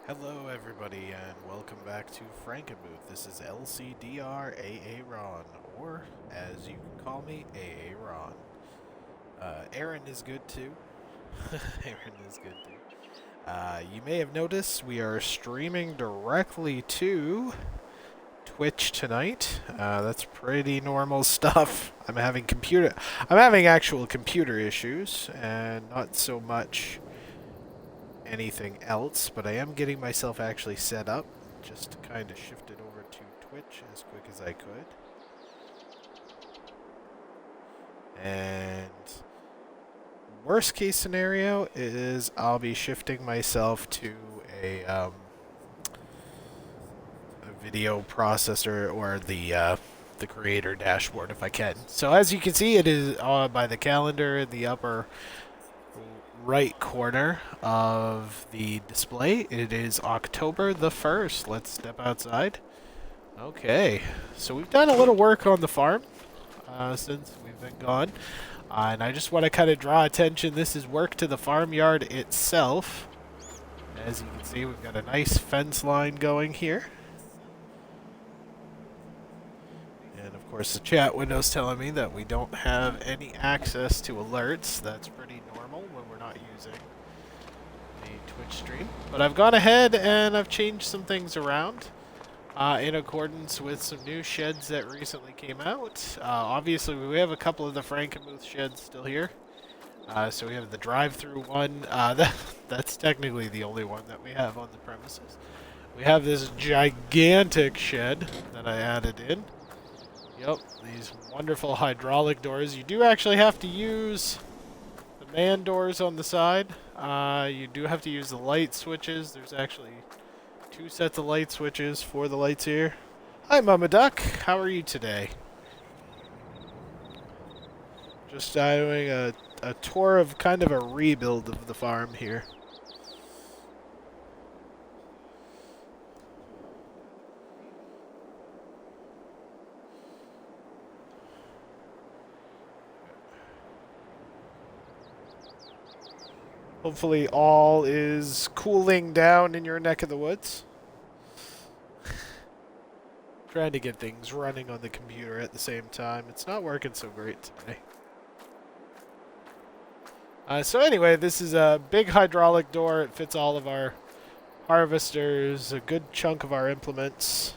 Hello everybody and welcome back to Frankenmuth. This is LCDR Ron, or as you can call me, AA Ron. Aaron is good too. Aaron is good too. You may have noticed we are streaming directly to Twitch tonight. That's pretty normal stuff. I'm having actual computer issues and not so much anything else, but I am getting myself actually set up just to kind of shift it over to Twitch as quick as I could. And worst case scenario is I'll be shifting myself to a video processor or the creator dashboard if I can. So as you can see, it is by the calendar in the upper right corner of the display. It is October the 1st. Let's step outside. Okay, so we've done a little work on the farm since we've been gone. And I just want to kind of draw attention. This is work to the farmyard itself. As you can see, we've got a nice fence line going here. And of course, the chat window's telling me that we don't have any access to alerts. That's pretty normal when we're not using the Twitch stream. But I've gone ahead and I've changed some things around in accordance with some new sheds that recently came out. Obviously, we have a couple of the Frankenmuth Sheds still here. So we have the drive-through one. That's technically the only one that we have on the premises. We have this gigantic shed that I added in. Yep, these wonderful hydraulic doors. You do actually have to use the man doors on the side. You do have to use the light switches. There's actually 2 sets of light switches for the lights here. Hi, Mama Duck. How are you today? Just doing a tour of kind of a rebuild of the farm here. Hopefully all is cooling down in your neck of the woods. Trying to get things running on the computer at the same time. It's not working so great today. So anyway, this is a big hydraulic door. It fits all of our harvesters, a good chunk of our implements.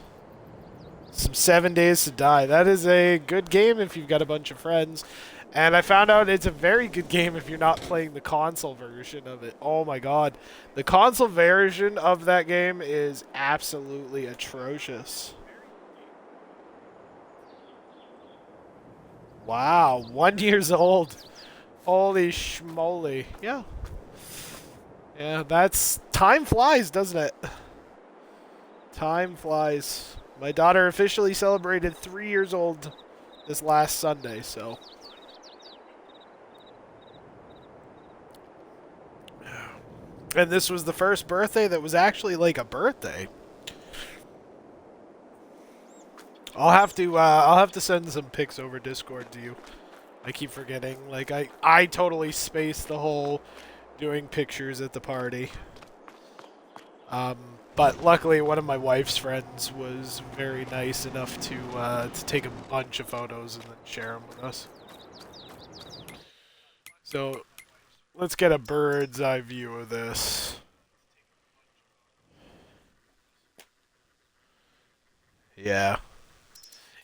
Some 7 Days to Die. That is a good game if you've got a bunch of friends. And I found out it's a very good game if you're not playing the console version of it. Oh my god. The console version of that game is absolutely atrocious. Wow, 1 year old. Holy schmoly. Yeah. Yeah, that's... Time flies, doesn't it? Time flies. My daughter officially celebrated 3 years old this last Sunday, so... And this was the first birthday that was actually like a birthday. I'll have to send some pics over Discord to you. I keep forgetting. Like I totally spaced the whole doing pictures at the party. But luckily one of my wife's friends was very nice enough to take a bunch of photos and then share them with us. So let's get a bird's eye view of this. Yeah.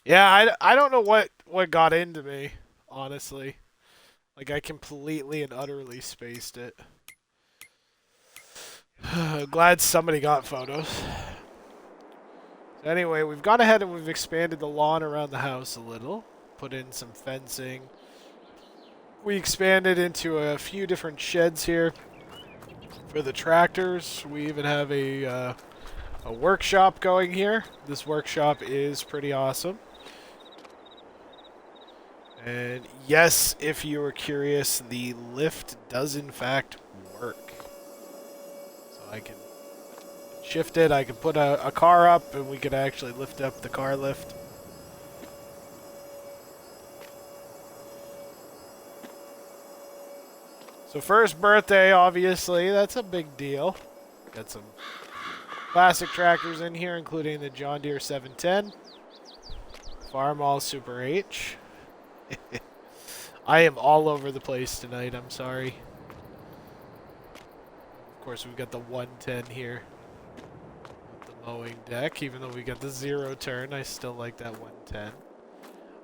Yeah, I don't know what got into me, honestly. Like, I completely and utterly spaced it. Glad somebody got photos. So anyway, we've gone ahead and we've expanded the lawn around the house a little. Put in some fencing. We expanded into a few different sheds here for the tractors. We even have a workshop going here. This workshop is pretty awesome. And yes, if you were curious, the lift does in fact work. So I can shift it, I can put a car up, and we could actually lift up the car lift. So first birthday, obviously, that's a big deal. Got some classic tractors in here, including the John Deere 710, Farmall Super H. I am all over the place tonight, I'm sorry. Of course, we've got the 110 here. The mowing deck, even though we got the 0 turn, I still like that 110.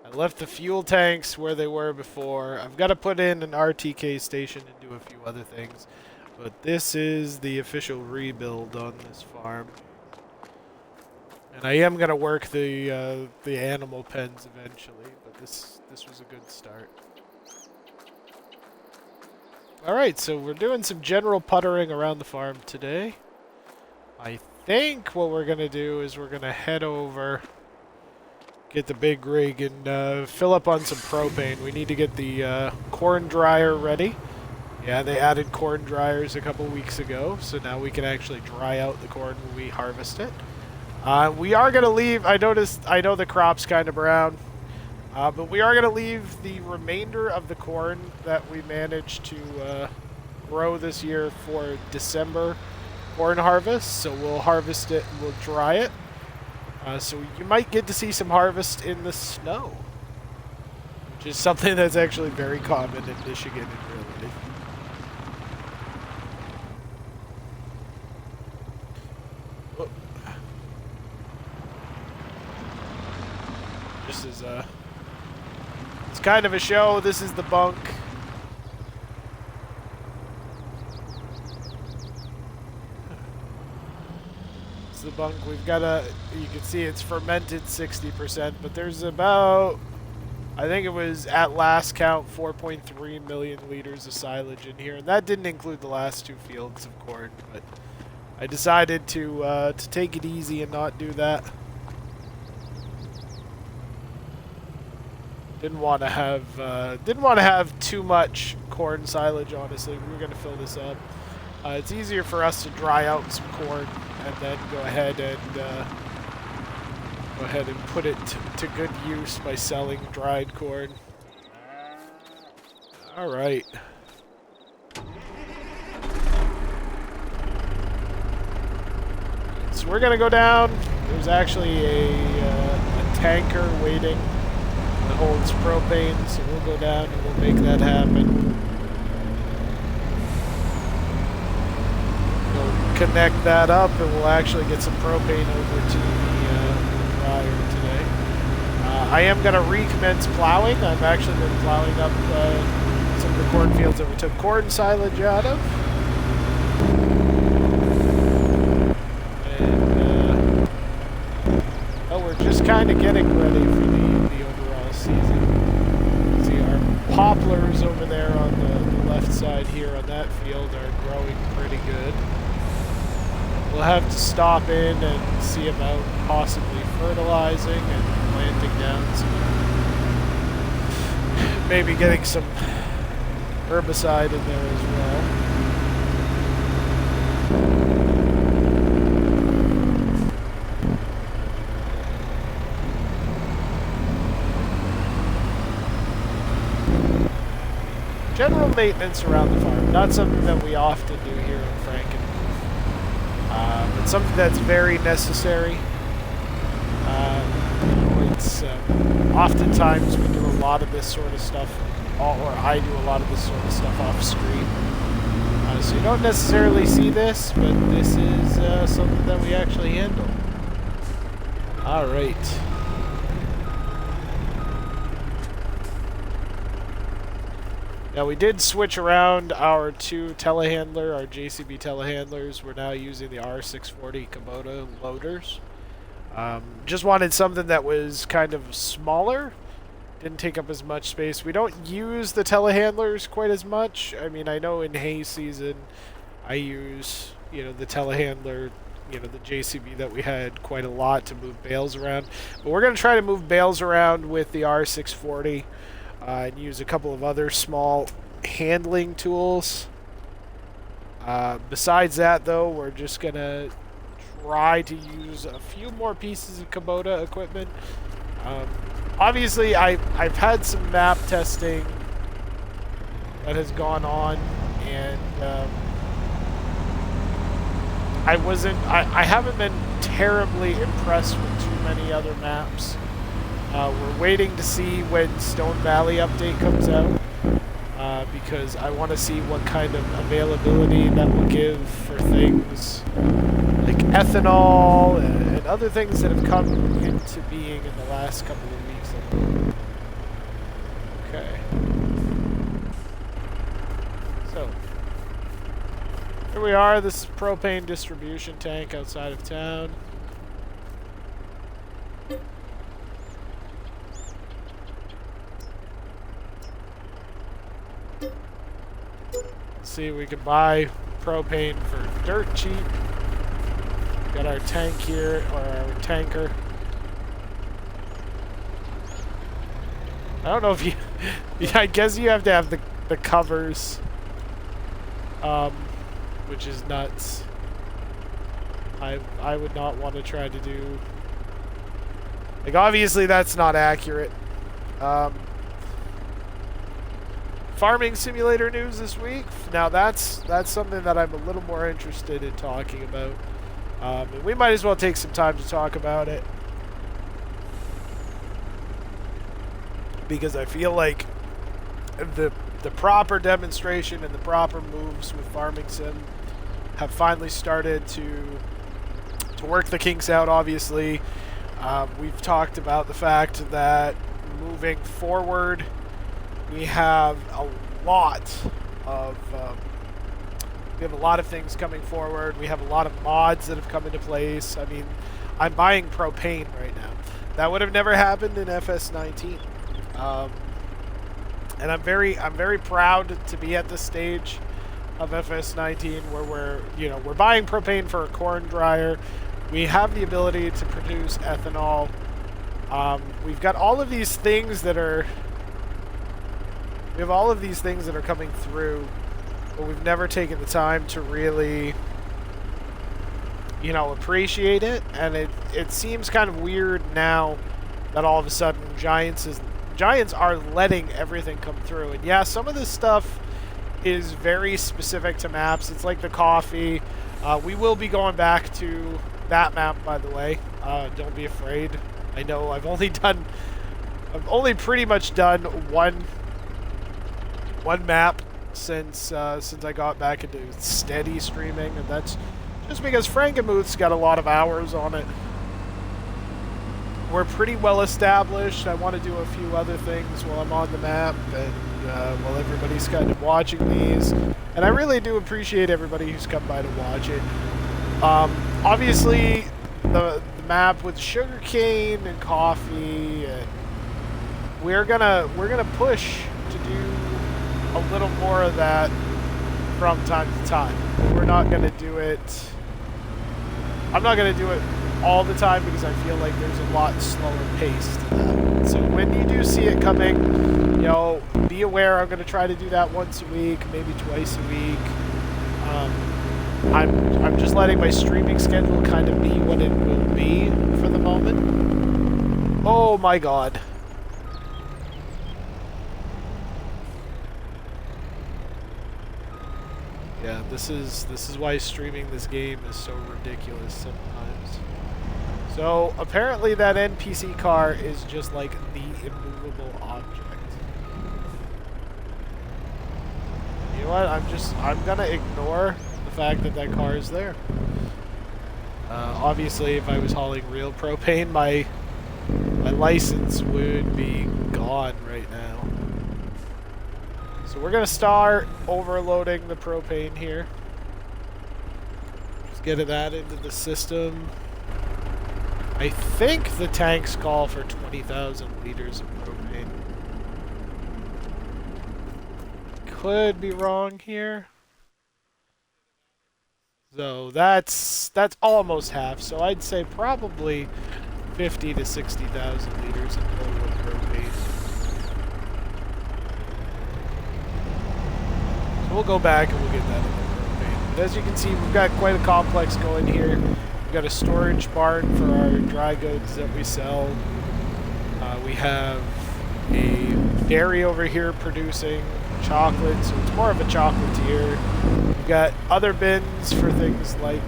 I left the fuel tanks where they were before. I've got to put in an RTK station and do a few other things. But this is the official rebuild on this farm. And I am going to work the animal pens eventually, but this was a good start. Alright, so we're doing some general puttering around the farm today. I think what we're going to do is we're going to head over, get the big rig, and fill up on some propane. We need to get the corn dryer ready. Yeah, they added corn dryers a couple weeks ago, so now we can actually dry out the corn when we harvest it. We are going to leave, I know the crop's kind of brown, but we are going to leave the remainder of the corn that we managed to grow this year for December corn harvest. So we'll harvest it and we'll dry it. So you might get to see some harvest in the snow, which is something that's actually very common in Michigan in real life. This is it's kind of a show. This is the bunk. It's the bunk. We've got you can see it's fermented 60%, but there's about, I think it was at last count 4.3 million liters of silage in here, and that didn't include the last 2 fields of corn, but I decided to take it easy and not do that. Didn't want to have too much corn silage, honestly. We were going to fill this up. It's easier for us to dry out some corn and then go ahead and put it to good use by selling dried corn. All right. So we're going to go down. There's actually a tanker waiting that holds propane, so we'll go down and we'll make that happen. We'll connect that up and we'll actually get some propane over to the dryer today. I am going to recommence plowing. I've actually been plowing up some of the cornfields that we took corn silage out of. And we're just kind of getting ready for the overall season. See, our poplars over there on the left side here on that field are growing pretty good. We'll have to stop in and see about possibly fertilizing and planting down some, maybe getting some herbicide in there as well. General maintenance around the farm, not something that we often do here in Frankenmuth, but something that's very necessary. It's oftentimes we do a lot of this sort of stuff, or I do a lot of this sort of stuff off screen. So you don't necessarily see this, but this is something that we actually handle. All right. Now we did switch around our 2 telehandler, our JCB telehandlers. We're now using the R640 Kubota loaders. Just wanted something that was kind of smaller, didn't take up as much space. We don't use the telehandlers quite as much. I mean, I know in hay season I use, the telehandler, the JCB that we had quite a lot to move bales around. But we're going to try to move bales around with the R640. And use a couple of other small handling tools. Besides that, though, we're just going to try to use a few more pieces of Kubota equipment. Obviously, I've had some map testing that has gone on, and I haven't been terribly impressed with too many other maps. We're waiting to see when Stone Valley update comes out, because I want to see what kind of availability that will give for things like ethanol and other things that have come into being in the last couple of weeks. Okay. So, here we are, this propane distribution tank outside of town. See, we can buy propane for dirt cheap. Got our tank here, or our tanker. I don't know if you... yeah, I guess you have to have the covers. Which is nuts. I would not want to try to do... like, obviously that's not accurate. Farming simulator news this week. Now that's something that I'm a little more interested in talking about. And we might as well take some time to talk about it, because I feel like the proper demonstration and the proper moves with farming sim have finally started to work the kinks out. Obviously, we've talked about the fact that moving forward, we have a lot of things coming forward. We have a lot of mods that have come into place. I mean, I'm buying propane right now. That would have never happened in FS19. And I'm very proud to be at this stage of FS19 where we're buying propane for a corn dryer. We have the ability to produce ethanol. We've got all of these things that are coming through, but we've never taken the time to really, appreciate it. And it seems kind of weird now that all of a sudden Giants are letting everything come through. And yeah, some of this stuff is very specific to maps. It's like the coffee. We will be going back to that map, by the way. Don't be afraid. I know I've only pretty much done one map since I got back into steady streaming, and that's just because Frankenmuth's got a lot of hours on it. We're pretty well established. I want to do a few other things while I'm on the map, and while everybody's kind of watching these. And I really do appreciate everybody who's come by to watch it. Obviously, the map with sugarcane and coffee, and we're gonna push to do a little more of that from time to time. We're not gonna do it. I'm not gonna do it all the time because I feel like there's a lot slower pace to that. So when you do see it coming, be aware. I'm going to try to do that once a week, maybe twice a week. I'm just letting my streaming schedule kind of be what it will be for the moment. Oh my god. Yeah, this is why streaming this game is so ridiculous sometimes. So apparently that NPC car is just like the immovable object. You know what? I'm gonna ignore the fact that that car is there. Obviously, if I was hauling real propane, my license would be gone right now. So we're gonna start overloading the propane here. Just get that into the system. I think the tanks call for 20,000 liters of propane. Could be wrong here. So that's almost half. So I'd say probably 50 to 60,000 liters in total of propane. So we'll go back and we'll get that in the propane. But as you can see, we've got quite a complex going here. We've got a storage barn for our dry goods that we sell. We have a dairy over here producing chocolate, so it's more of a chocolatier. We've got other bins for things like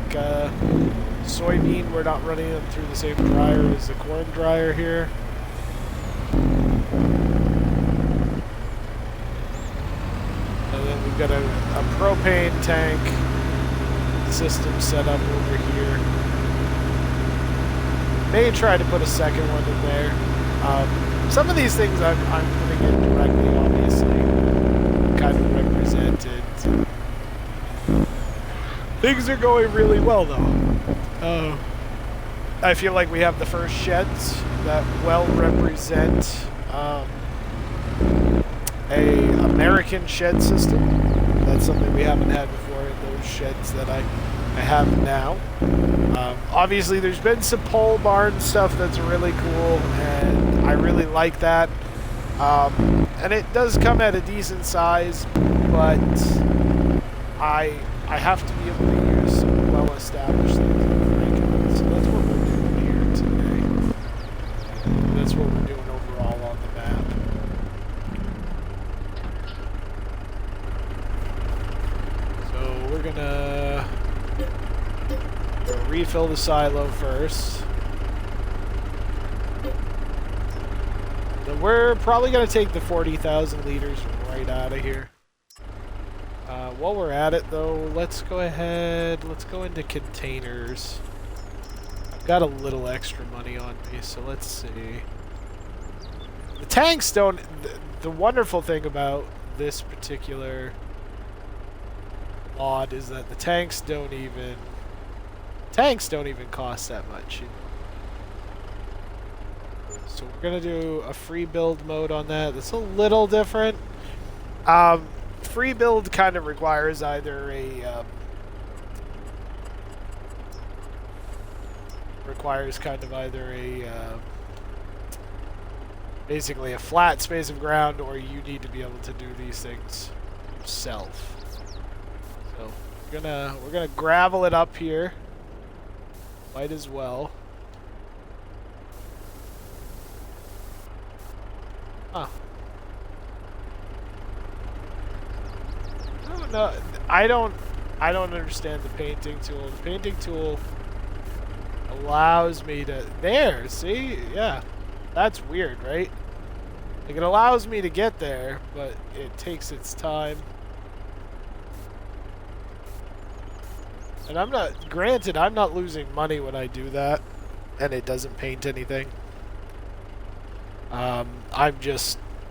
soybean. We're not running them through the same dryer as the corn dryer here. And then we've got a propane tank system set up over here. May try to put a second one in there. Some of these things I'm putting in directly, obviously, kind of represented. Things are going really well, though. I feel like we have the first sheds that well represent a American shed system. That's something we haven't had before in those sheds that I have now. Obviously, there's been some pole barn stuff that's really cool, and I really like that. And it does come at a decent size, but I have to be able to use some well-established things like Frankenmuth. So that's what we're doing here today. That's what we're doing overall on the map. So we're gonna refill the silo first. Then we're probably gonna take the 40,000 liters right out of here. While we're at it, though, let's go ahead. Let's go into containers. I've got a little extra money on me, so let's see. The tanks don't. The wonderful thing about this particular mod is that the tanks don't even cost that much. So we're gonna do a free build mode on that. That's a little different. Free build kind of requires either a basically a flat space of ground, or you need to be able to do these things yourself. So we're gonna gravel it up here. Might as well. Huh. No, I don't understand the painting tool. The painting tool allows me to... There, see? Yeah. That's weird, right? Like, it allows me to get there, but it takes its time. And I'm not... Granted, I'm not losing money when I do that, and it doesn't paint anything.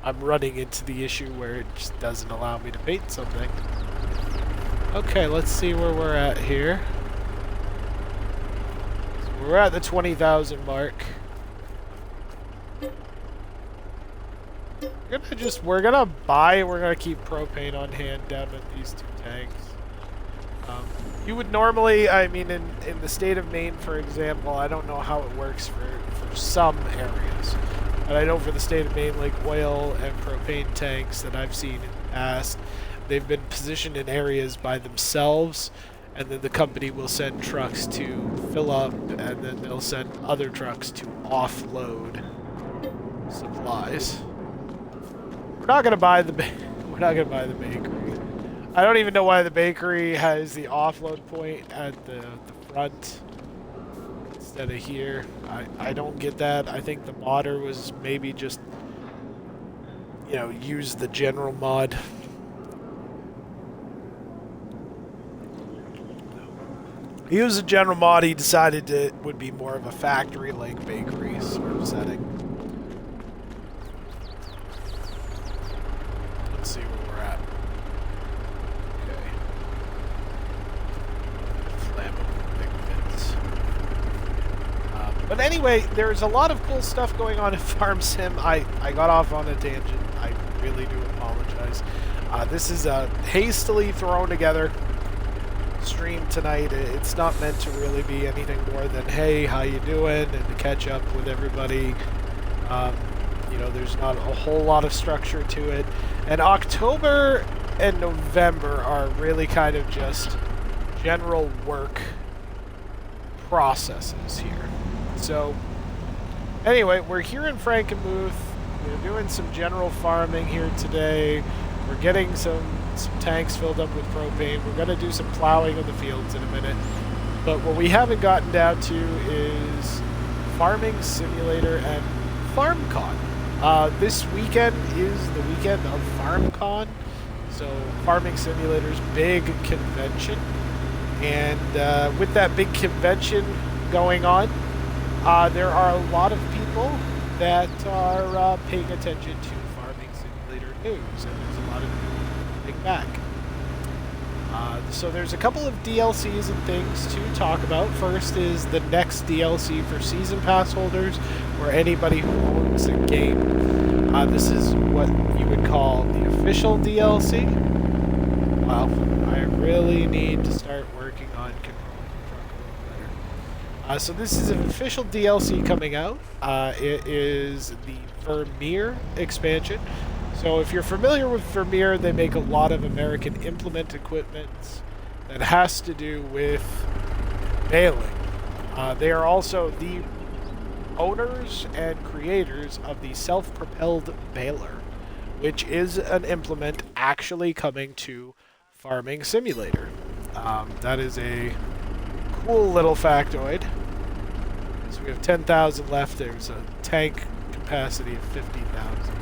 I'm running into the issue where it just doesn't allow me to paint something. Okay, let's see where we're at here. So we're at the 20,000 mark. We're gonna keep propane on hand down at these two tanks. You would normally, I mean, in the state of Maine, for example, I don't know how it works for some areas. But I know for the state of Maine, like oil and propane tanks that I've seen in the past, they've been positioned in areas by themselves, and then the company will send trucks to fill up, and then they'll send other trucks to offload supplies. We're not gonna buy the bakery. I don't even know why the bakery has the offload point at the front instead of here. I don't get that. I think the modder was maybe just, you know, use the general mod. He used a general mod. He decided it would be more of a factory-like bakery sort of setting. Let's see where we're at. Okay. Flammable pigments. But anyway, there's a lot of cool stuff going on in Farm Sim. I got off on a tangent. I really do apologize. This is a hastily thrown together stream tonight. It's not meant to really be anything more than, hey, how you doing, and to catch up with everybody. You know, there's not a whole lot of structure to it. And October and November are really kind of just general work processes here. So, anyway, we're here in Frankenmuth. We're doing some general farming here today. We're getting some tanks filled up with propane. We're going to do some plowing in the fields in a minute. But what we haven't gotten down to is Farming Simulator and FarmCon. This weekend is the weekend of FarmCon. So Farming Simulator's big convention. And with that big convention going on, there are a lot of people that are paying attention to Farming Simulator news, and there's a lot of people coming back. So there's a couple of DLCs and things to talk about. First is the next DLC for Season Pass holders, or anybody who owns a game. This is what you would call the official DLC. Wow, I really need to start working on controlling the truck a little better. So this is an official DLC coming out. It is the Vermeer expansion. So if you're familiar with Vermeer, they make a lot of American implement equipment that has to do with baling. They are also the owners and creators of the self-propelled baler, which is an implement actually coming to Farming Simulator. That is a cool little factoid. So we have 10,000 left. There's a tank capacity of 50,000.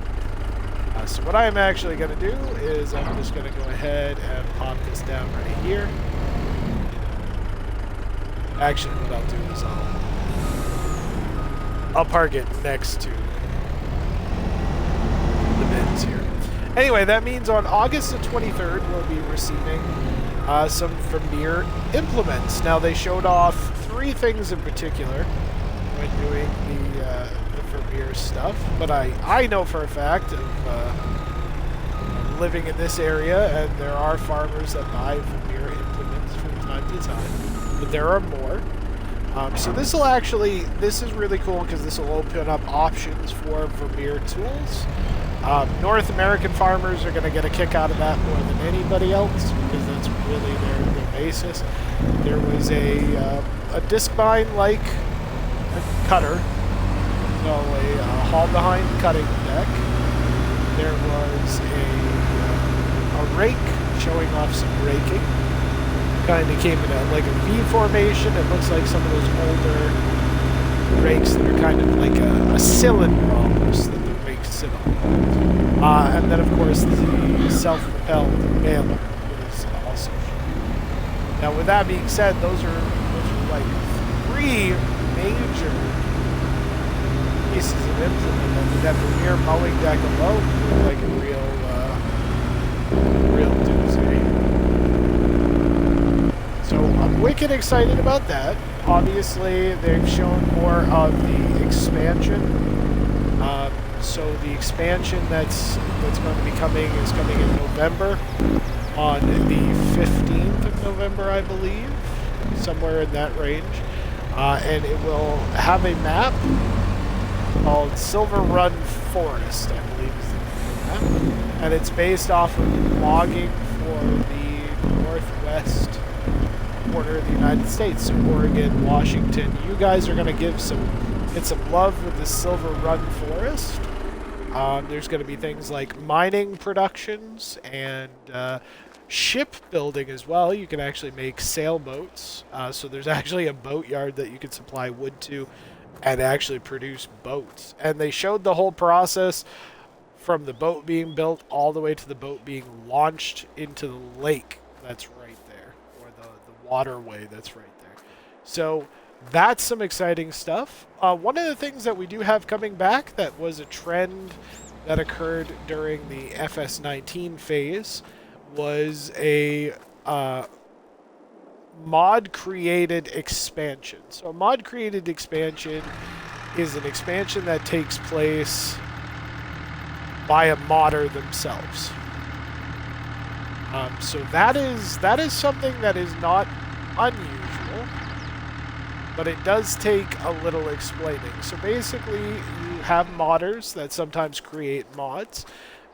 So what I'm actually going to do is I'm just going to go ahead and pop this down right here. Actually, what I'll do is I'll park it next to the bins here. Anyway, that means on August the 23rd, we'll be receiving some Vermeer implements. Now, they showed off 3 things in particular when doing the Vermeer stuff, but I know for a fact of living in this area, and there are farmers that buy Vermeer implements from time to time, but there are more. So this is really cool because this will open up options for Vermeer tools. North American farmers are going to get a kick out of that more than anybody else because that's really their basis. There was a discbine-like cutter, so a haul-behind cutting deck. There was a rake showing off some raking. Kind of came in like a V formation. It looks like some of those older rakes that are kind of like a cylinder almost that the rakes sit on. And then, of course, the self-propelled baler is awesome. Now, with that being said, those are like 3 major pieces of implement. I mean, that Vermeer mowing deck alone looked like a real doozy. So I'm wicked excited about that. Obviously, they've shown more of the expansion. So the expansion that's going to be coming is coming in November, on the 15th of November, I believe, somewhere in that range. And it will have a map called Silver Run Forest, I believe is the name of the map. And it's based off of logging for the northwest border of the United States, so Oregon, Washington. You guys are going to get some love with the Silver Run Forest. There's going to be things like mining productions and shipbuilding as well. You can actually make sailboats. So there's actually a boatyard that you can supply wood to and actually produce boats. And they showed the whole process from the boat being built all the way to the boat being launched into the lake that's right there, or the waterway that's right there. So that's some exciting stuff. One of the things that we do have coming back that was a trend that occurred during the FS19 phase was a mod-created expansion. So a mod-created expansion is an expansion that takes place by a modder themselves. So that is something that is not unusual, but it does take a little explaining. So basically, you have modders that sometimes create mods,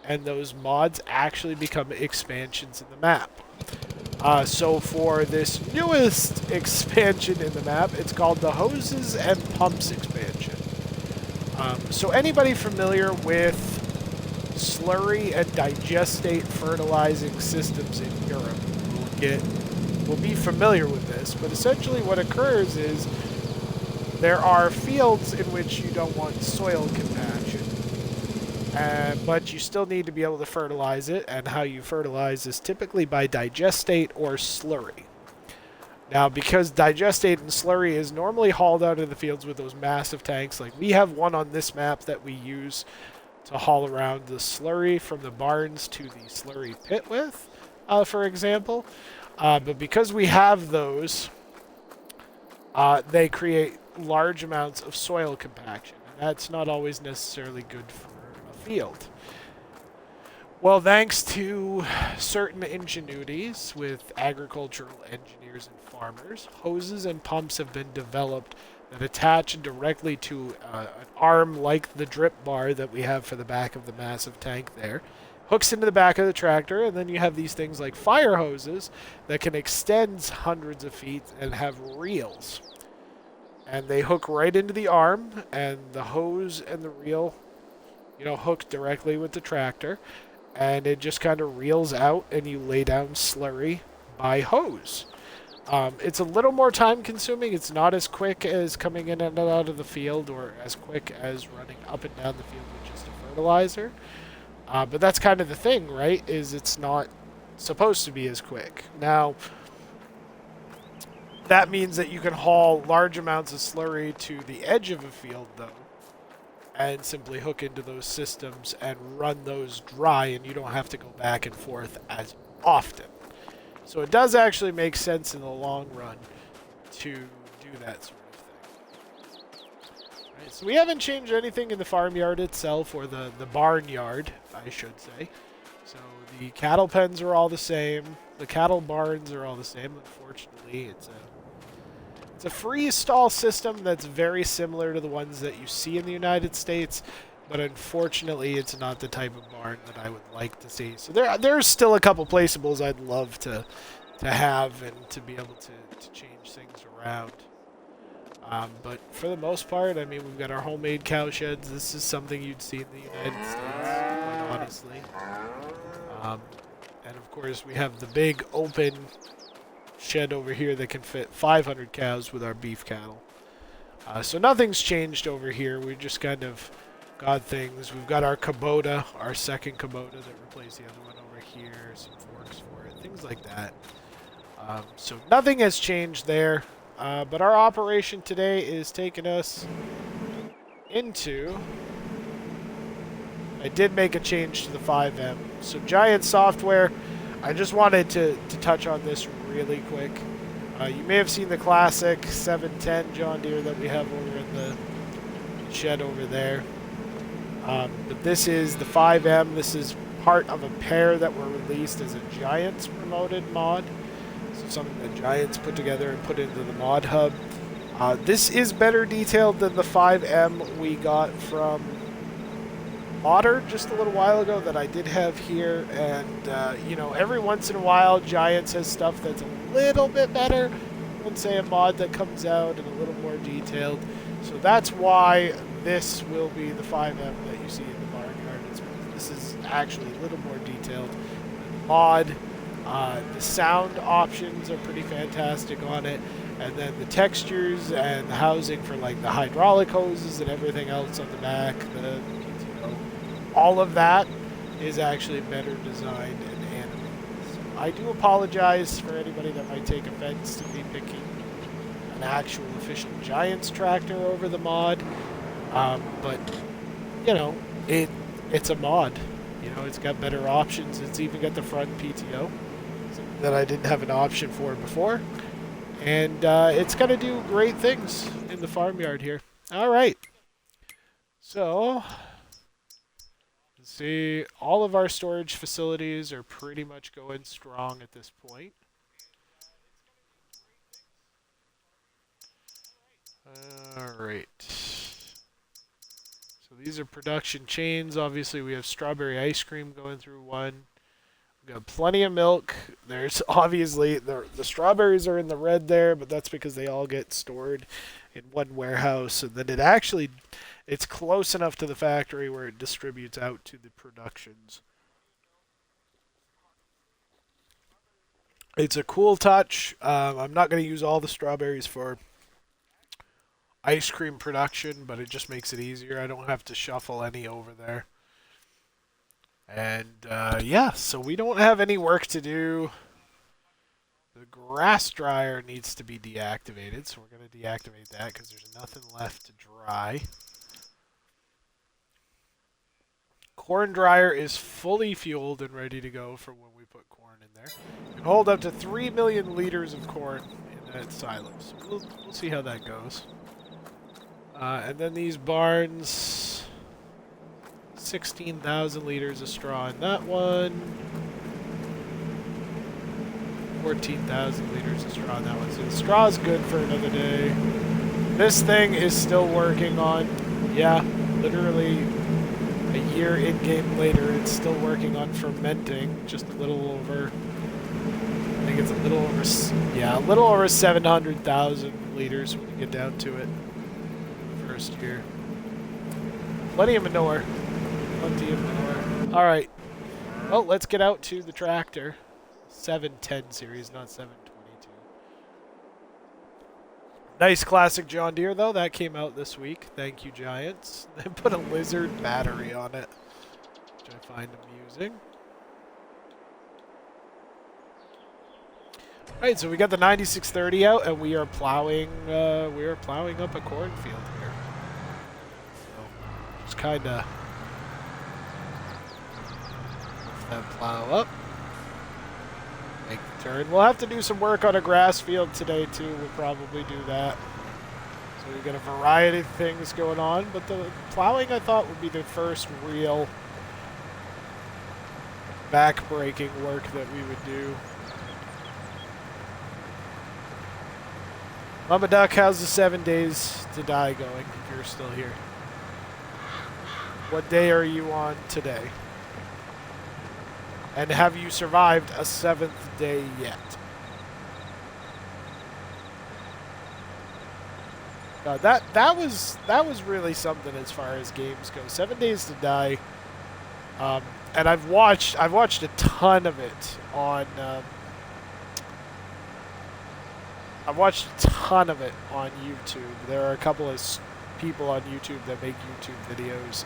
and those mods actually become expansions in the map. So for this newest expansion in the map, it's called the Hoses and Pumps expansion. So anybody familiar with slurry and digestate fertilizing systems in Europe will be familiar with this, but essentially what occurs is there are fields in which you don't want soil compaction, but you still need to be able to fertilize it, and how you fertilize is typically by digestate or slurry. Now, because digestate and slurry is normally hauled out of the fields with those massive tanks, like we have one on this map that we use to haul around the slurry from the barns to the slurry pit with, for example. But because we have those, they create large amounts of soil compaction, and that's not always necessarily good for a field. Well, thanks to certain ingenuities with agricultural engineers and farmers, hoses and pumps have been developed that attach directly to an arm like the drip bar that we have for the back of the massive tank there. Hooks into the back of the tractor, and then you have these things like fire hoses that can extend hundreds of feet and have reels. And they hook right into the arm, and the hose and the reel, hook directly with the tractor. And it just kind of reels out, and you lay down slurry by hose. It's a little more time consuming. It's not as quick as coming in and out of the field, or as quick as running up and down the field with just a fertilizer. But that's kind of the thing, right? Is it's not supposed to be as quick. Now, that means that you can haul large amounts of slurry to the edge of a field, though, and simply hook into those systems and run those dry, and you don't have to go back and forth as often. So it does actually make sense in the long run to do that sort of thing. Right, so we haven't changed anything in the farmyard itself, or the barnyard, I should say. So the cattle pens are all the same. The cattle barns are all the same. Unfortunately, it's a freeze-stall system that's very similar to the ones that you see in the United States, but unfortunately it's not the type of barn that I would like to see. So there's still a couple placeables I'd love to have and to be able to change things around. But for the most part, I mean, we've got our homemade cow sheds. This is something you'd see in the United States, quite honestly. And of course we have the big open shed over here that can fit 500 cows with our beef cattle. So nothing's changed over here. We just kind of got things. We've got our Kubota, our second Kubota that replaced the other one over here, some forks for it, things like that. So nothing has changed there. But our operation today is taking us into... I did make a change to the 5M. So Giant Software, I just wanted to touch on this really quick. You may have seen the classic 710 John Deere that we have over in the shed over there. But this is the 5M. This is part of a pair that were released as a Giants promoted mod. So something that Giants put together and put into the mod hub. This is better detailed than the 5M we got from Modder just a little while ago that I did have here, and every once in a while Giants has stuff that's a little bit better than, say, a mod that comes out and a little more detailed. So that's why this will be the 5M that you see in the barnyard. This is actually a little more detailed than the mod. The sound options are pretty fantastic on it, and then the textures and the housing for like the hydraulic hoses and everything else on the back, the all of that is actually better designed and animated. So I do apologize for anybody that might take offense to me picking an actual official Giants tractor over the mod. But it's a mod. It's got better options. It's even got the front PTO that I didn't have an option for before. And it's going to do great things in the farmyard here. All right. So... see, all of our storage facilities are pretty much going strong at this point. Alright. So these are production chains. Obviously, we have strawberry ice cream going through one. We've got plenty of milk. There's obviously, the strawberries are in the red there, but that's because they all get stored in one warehouse. And then it actually It's close enough to the factory where it distributes out to the productions. It's a cool touch. I'm not going to use all the strawberries for ice cream production, but it just makes it easier. I don't have to shuffle any over there. And yeah, so we don't have any work to do. The grass dryer needs to be deactivated, so we're going to deactivate that because there's nothing left to dry. Corn dryer is fully fueled and ready to go for when we put corn in there. It can hold up to 3 million liters of corn in that silo. So we'll see how that goes. And then these barns, 16,000 liters of straw in that one. 14,000 liters of straw in that one. So the straw is good for another day. This thing is still working on, yeah, literally a year in-game later, it's still working on fermenting. Just a little over, I think it's a little over, yeah, a little over 700,000 liters when you get down to it. First year. Plenty of manure. Plenty of manure. Alright. Well, let's get out to the tractor. 710 series, not 722. Nice classic John Deere, though. That came out this week. Thank you, Giants. They put a lizard battery on it, which I find amusing. Alright, so we got the 9630 out, and we are plowing up a cornfield here. So, just kind of lift that plow up. Make the turn. We'll have to do some work on a grass field today, too. We'll probably do that. So we've got a variety of things going on, but the plowing, I thought, would be the first real back-breaking work that we would do. Mama Duck, how's the 7 days to die going, if you're still here? What day are you on today? And have you survived a 7th day yet? That was really something as far as games go. 7 days to die, and I've watched a ton of it on. I've watched a ton of it on YouTube. There are a couple of people on YouTube that make YouTube videos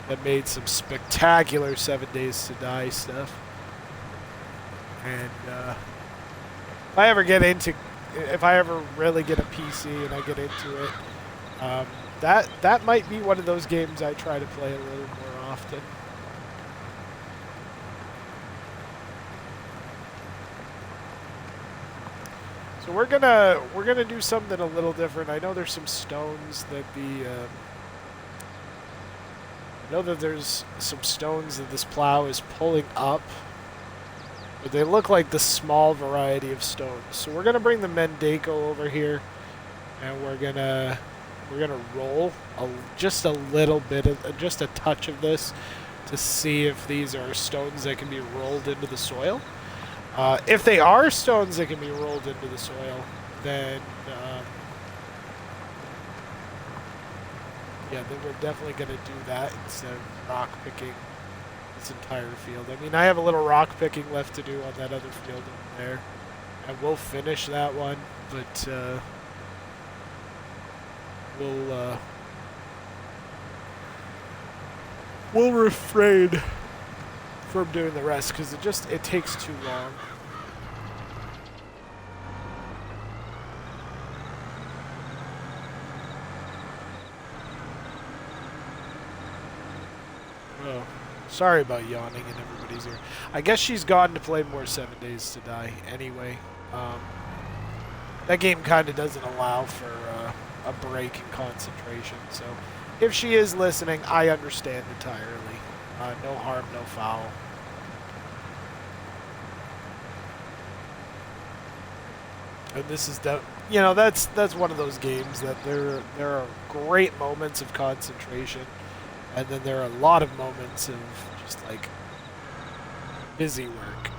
that made some spectacular 7 days to die stuff. And if I ever really get a PC and I get into it, that might be one of those games I try to play a little more often. So we're gonna do something a little different. I know there's some stones that there's some stones that this plow is pulling up. But they look like the small variety of stones. So we're gonna bring the Mendeco over here, and we're gonna roll just a little bit of just a touch of this to see if these are stones that can be rolled into the soil. If they are stones that can be rolled into the soil, then yeah, then we're definitely gonna do that instead of rock picking this entire field. I mean, I have a little rock picking left to do on that other field over there, and we'll finish that one, but we'll refrain from doing the rest because it takes too long. Oh. Sorry about yawning in everybody's ear. I guess she's gone to play more 7 Days to Die anyway. That game kind of doesn't allow for a break in concentration. So if she is listening, I understand entirely. No harm, no foul. And this is that's one of those games that there are great moments of concentration. And then there are a lot of moments of just like busy work.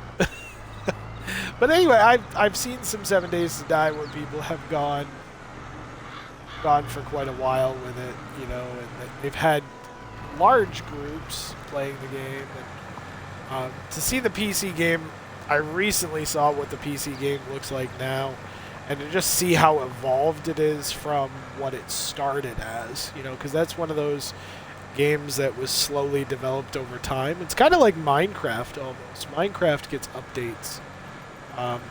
But anyway, I've seen some 7 Days to Die where people have gone gone for quite a while with it, you know, and they've had large groups playing the game. And to see the PC game, I recently saw what the PC game looks like now, and to just see how evolved it is from what it started as, you know, because that's one of those games that was slowly developed over time. It's kind of like Minecraft almost. Minecraft gets updates, and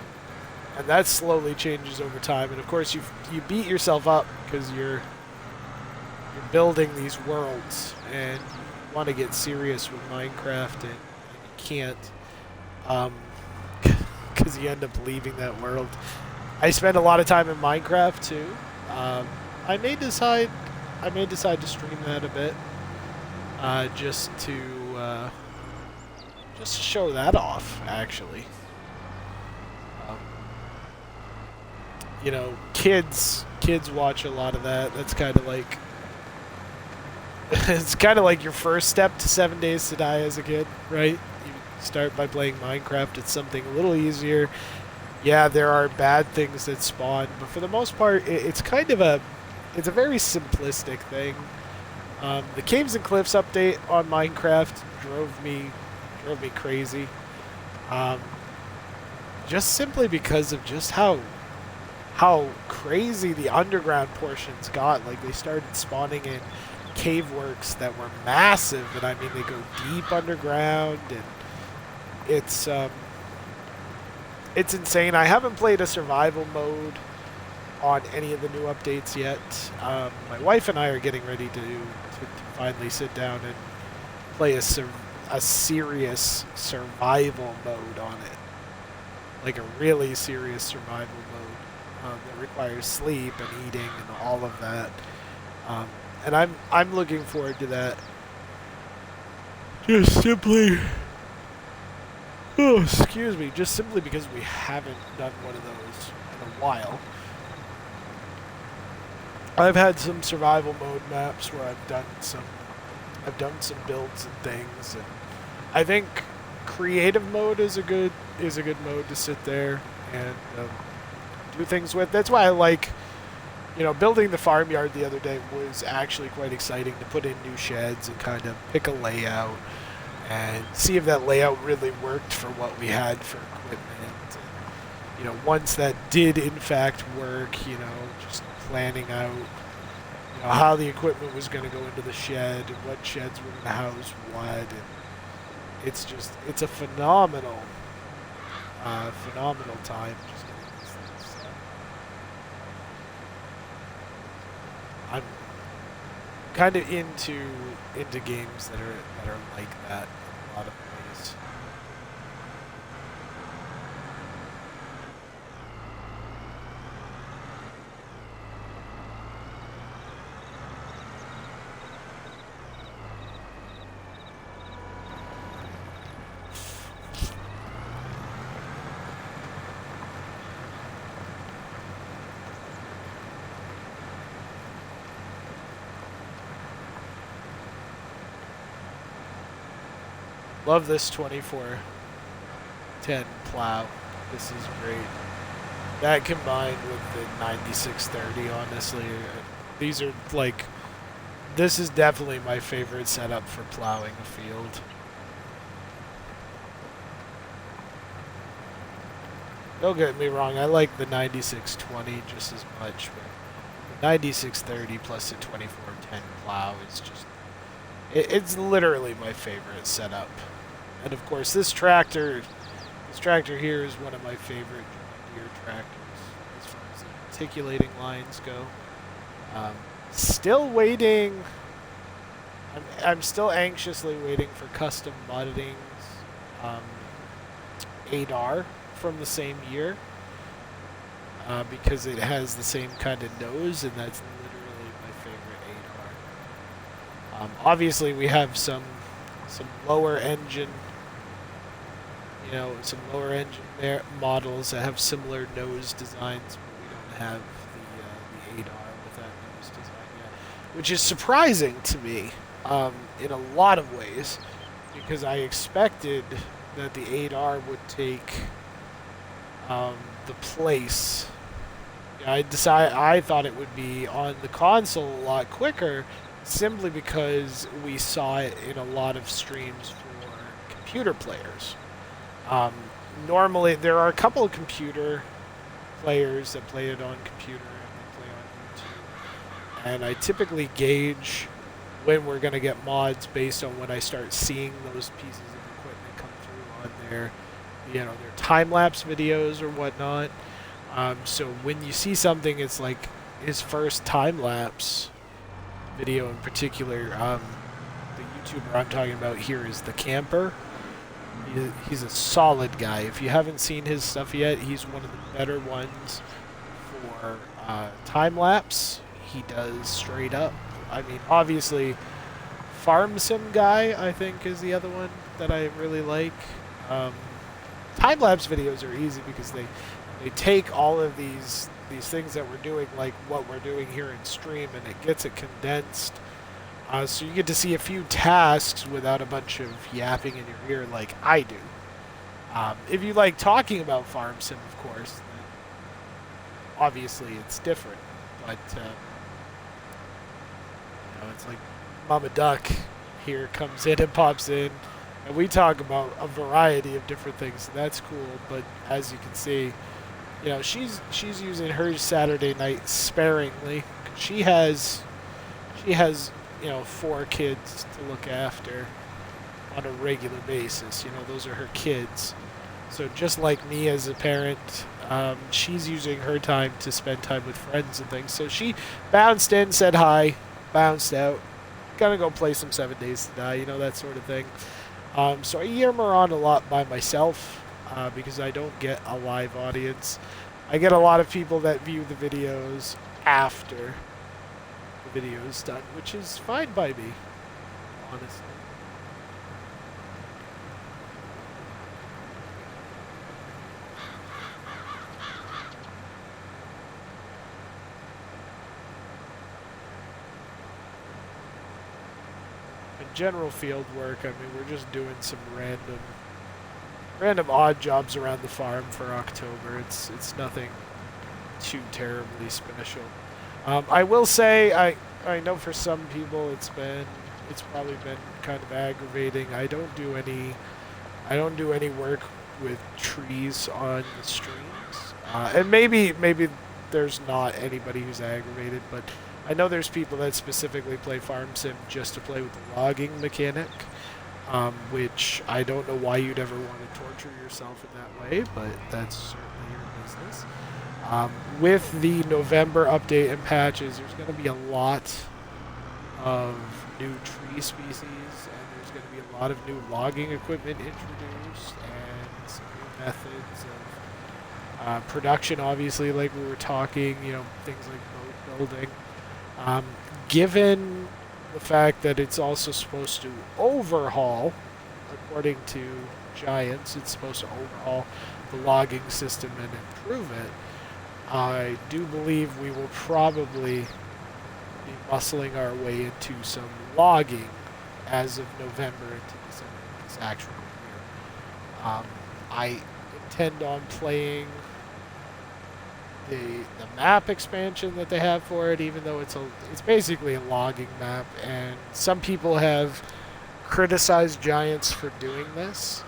that slowly changes over time. And of course, you beat yourself up because you're building these worlds, and you want to get serious with Minecraft, and you can't, because you end up leaving that world. I spend a lot of time in Minecraft too. I may decide to stream that a bit, just to show that off. Actually, you know, kids watch a lot of that. That's kind of like it's kind of like your first step to 7 Days to Die as a kid, right? You start by playing Minecraft. It's something a little easier. Yeah, there are bad things that spawn, but for the most part, it's kind of it's a very simplistic thing. The Caves and Cliffs update on Minecraft drove me crazy. Just simply because of just how crazy the underground portions got. Like, they started spawning in cave works that were massive, and I mean, they go deep underground, and it's insane. I haven't played a survival mode on any of the new updates yet. My wife and I are getting ready to finally sit down and play a serious survival mode on it, like a really serious survival mode that requires sleep and eating and all of that. And I'm looking forward to that. Just simply. Oh, excuse me, just simply because we haven't done one of those in a while. I've had some survival mode maps where I've done some builds and things, and I think creative mode is a good mode to sit there and do things with. That's why I like, you know, building the farmyard the other day was actually quite exciting, to put in new sheds and kind of pick a layout and see if that layout really worked for what we had for equipment. And, you know, once that did in fact work, you know, just planning out, you know, how the equipment was going to go into the shed and what sheds were going to house what. And it's a phenomenal time just getting these things set. I'm kind of into games that are like that in a lot of ways. Love this 2410 plow. This is great. That combined with the 9630, honestly, these are like, this is definitely my favorite setup for plowing a field. Don't get me wrong, I like the 9620 just as much, but the 9630 plus the 2410 plow is just, it's literally my favorite setup. And of course, this tractor here is one of my favorite John Deere tractors as far as the articulating lines go. Still waiting. I'm still anxiously waiting for custom muddings ADAR from the same year, because it has the same kind of nose, and that's literally my favorite ADAR. Obviously, we have some lower engine, you know, some lower engine models that have similar nose designs, but we don't have the ADAR with that nose design yet, which is surprising to me in a lot of ways, because I expected that the ADAR would take the place I thought it would be on the console a lot quicker, simply because we saw it in a lot of streams for computer players. Um, Normally, there are a couple of computer players that play it on computer and they play on YouTube, and I typically gauge when we're going to get mods based on when I start seeing those pieces of equipment come through on their time lapse videos or whatnot. So when you see something, it's like his first time lapse video in particular. The YouTuber I'm talking about here is the Camper. He's a solid guy. If you haven't seen his stuff yet, he's one of the better ones for time lapse. He does straight up. I mean, obviously, Farm Sim Guy, I think, is the other one that I really like. Time lapse videos are easy because they take all of these things that we're doing, like what we're doing here in stream, and it gets it condensed. So you get to see a few tasks without a bunch of yapping in your ear like I do. If you like talking about Farm Sim, of course, then obviously it's different. But it's like Mama Duck here comes in and pops in, and we talk about a variety of different things. So that's cool. But as you can see, she's using her Saturday night sparingly. She has 4 kids to look after on a regular basis. Those are her kids. So just like me as a parent, she's using her time to spend time with friends and things. So she bounced in, said hi, bounced out. Gonna go play some 7 Days to Die, that sort of thing. So I yammer on a lot by myself because I don't get a live audience. I get a lot of people that view the videos after the video is done, which is fine by me, honestly. In general field work, I mean, we're just doing some random odd jobs around the farm for October. It's nothing too terribly special. I will say, I know for some people it's probably been kind of aggravating. I don't do any work with trees on the streams, and maybe there's not anybody who's aggravated, but I know there's people that specifically play Farm Sim just to play with the logging mechanic, which I don't know why you'd ever want to torture yourself in that way, but that's certainly your business. With the November update and patches, there's going to be a lot of new tree species, and there's going to be a lot of new logging equipment introduced, and some new methods of production, obviously, like we were talking, things like boat building. Given the fact that it's also supposed to overhaul, according to Giants, it's supposed to overhaul the logging system and improve it, I do believe we will probably be muscling our way into some logging as of November into December this actual year. I intend on playing the map expansion that they have for it, even though it's basically a logging map, and some people have criticized Giants for doing this.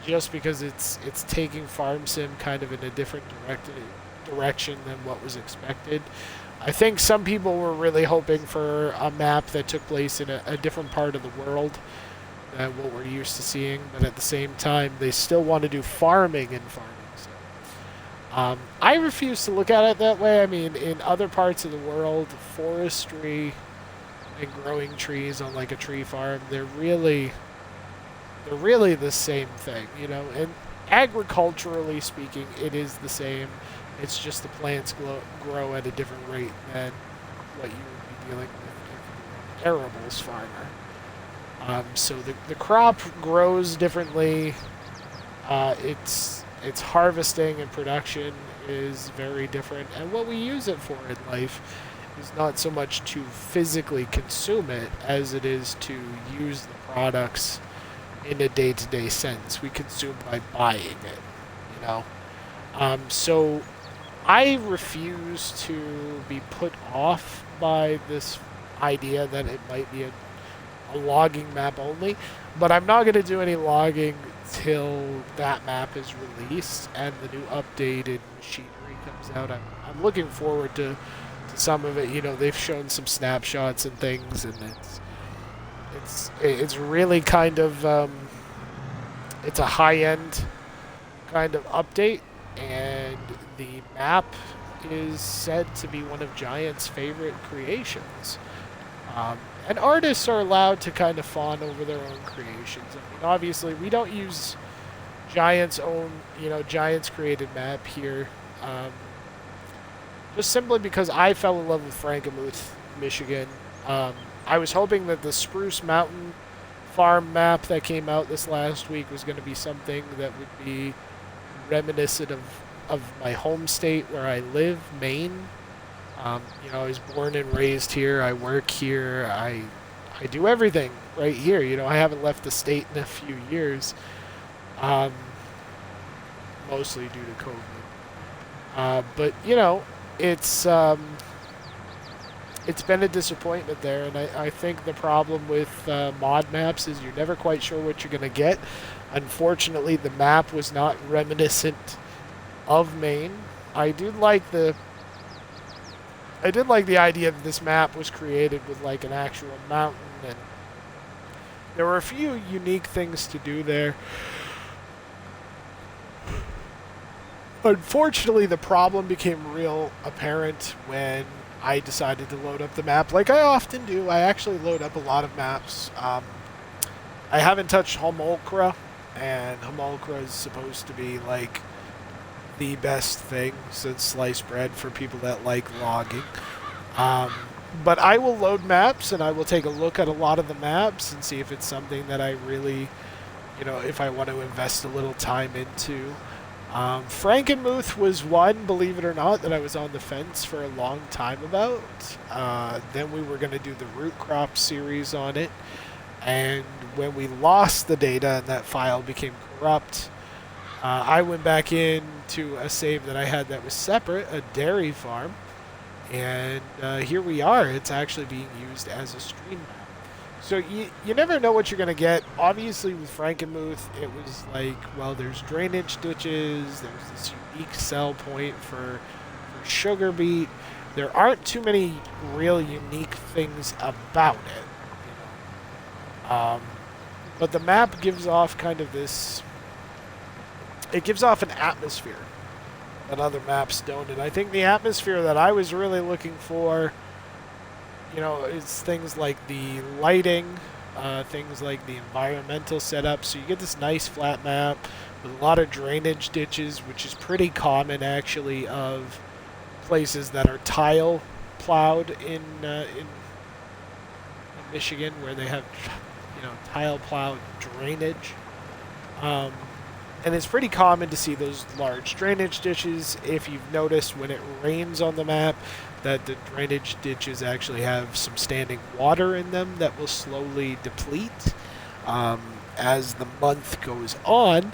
Just because it's taking Farm Sim kind of in a different direction than what was expected. I think some people were really hoping for a map that took place in a different part of the world than what we're used to seeing, but at the same time, they still want to do farming in Farming Sim. I refuse to look at it that way. I mean, in other parts of the world, forestry and growing trees on like a tree farm, they're really the same thing, and agriculturally speaking, it is the same. It's just the plants grow at a different rate than what you would be dealing with if you're an arables farmer. So the crop grows differently. Its harvesting and production is very different, and what we use it for in life is not so much to physically consume it as it is to use the products in a day-to-day sense. We consume by buying it, So I refuse to be put off by this idea that it might be a logging map only, but I'm not going to do any logging till that map is released and the new updated machinery comes out. I'm looking forward to some of it. You know, they've shown some snapshots and things, and it's really kind of it's a high-end kind of update, and the map is said to be one of Giant's favorite creations. And artists are allowed to kind of fawn over their own creations. I mean, obviously, we don't use Giant's own, Giant's created map here. Just simply because I fell in love with Frankenmuth, Michigan. I was hoping that the Spruce Mountain farm map that came out this last week was going to be something that would be reminiscent of my home state where I live, Maine. I was born and raised here. I work here. I do everything right here. I haven't left the state in a few years, mostly due to COVID. But it's been a disappointment there, and I think the problem with mod maps is you're never quite sure what you're going to get. Unfortunately, the map was not reminiscent of Maine. I did like the idea that this map was created with like an actual mountain, and there were a few unique things to do there. Unfortunately, the problem became real apparent when I decided to load up the map, like I often do. I actually load up a lot of maps. I haven't touched Homolcra, and Homolcra is supposed to be like the best thing since sliced bread for people that like logging. But I will load maps, and I will take a look at a lot of the maps and see if it's something that I really, if I want to invest a little time into. Frankenmuth was one, believe it or not, that I was on the fence for a long time about. Then we were going to do the root crop series on it, and when we lost the data and that file became corrupt, I went back in to a save that I had that was separate, a dairy farm, and here we are. It's actually being used as a stream map. So you never know what you're going to get. Obviously, with Frankenmuth, it was like, well, there's drainage ditches, there's this unique sell point for sugar beet. There aren't too many real unique things about it. But the map gives off kind of this... It gives off an atmosphere that other maps don't. And I think the atmosphere that I was really looking for, is things like the lighting, things like the environmental setup. So you get this nice flat map with a lot of drainage ditches, which is pretty common actually of places that are tile plowed in Michigan, where they have tile plowed drainage. And it's pretty common to see those large drainage ditches. If you've noticed when it rains on the map, that the drainage ditches actually have some standing water in them that will slowly deplete as the month goes on.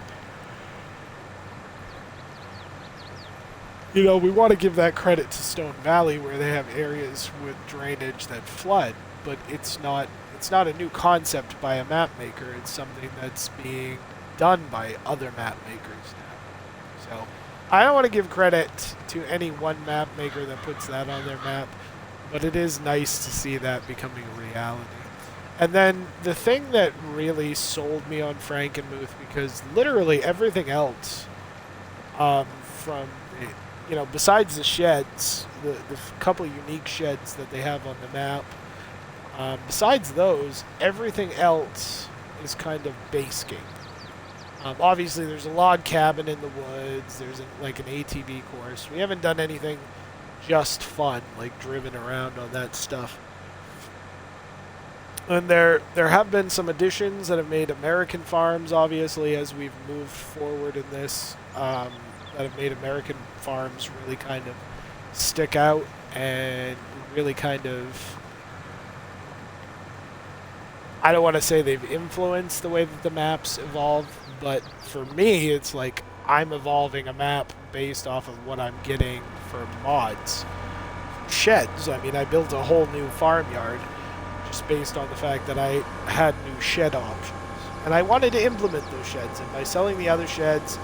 We want to give that credit to Stone Valley, where they have areas with drainage that flood, but it's not a new concept by a map maker. It's something that's being done by other map makers now. So I don't want to give credit to any one map maker that puts that on their map, but it is nice to see that becoming a reality. And then the thing that really sold me on Frankenmuth, because literally everything else from besides the sheds, the couple unique sheds that they have on the map, besides those, everything else is kind of base game. Obviously, there's a log cabin in the woods. There's an ATV course. We haven't done anything just fun, like driven around on that stuff. And there have been some additions that have made American farms, obviously, as we've moved forward in this, that have made American farms really kind of stick out and really kind of... I don't want to say they've influenced the way that the maps evolve, but for me, it's like I'm evolving a map based off of what I'm getting for mods. Sheds, I mean, I built a whole new farmyard just based on the fact that I had new shed options. And I wanted to implement those sheds, and by selling the other sheds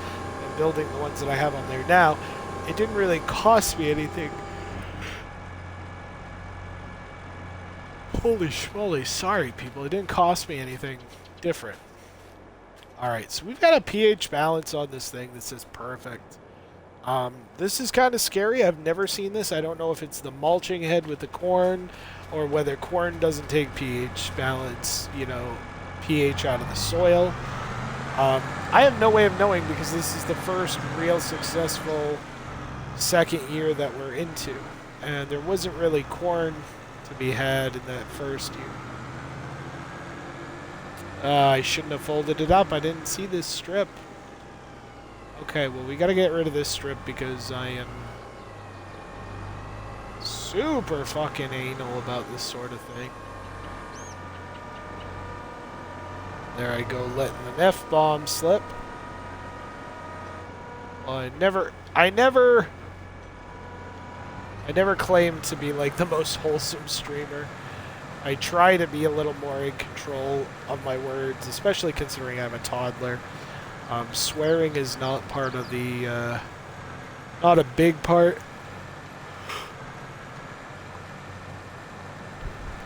and building the ones that I have on there now, it didn't really cost me anything. Holy schmoly, sorry people, it didn't cost me anything different. Alright, so we've got a pH balance on this thing that says perfect. This is kind of scary. I've never seen this. I don't know if it's the mulching head with the corn or whether corn doesn't take pH balance, you know, pH out of the soil. I have no way of knowing because this is the first real successful second year that we're into. And there wasn't really corn to be had in that first year. I shouldn't have folded it up. I didn't see this strip. Okay, well, we gotta get rid of this strip because I am super fucking anal about this sort of thing. There I go, letting an F-bomb slip. Well, I never claimed to be like the most wholesome streamer. I try to be a little more in control of my words, especially considering I'm a toddler. Swearing is not part of the, not a big part.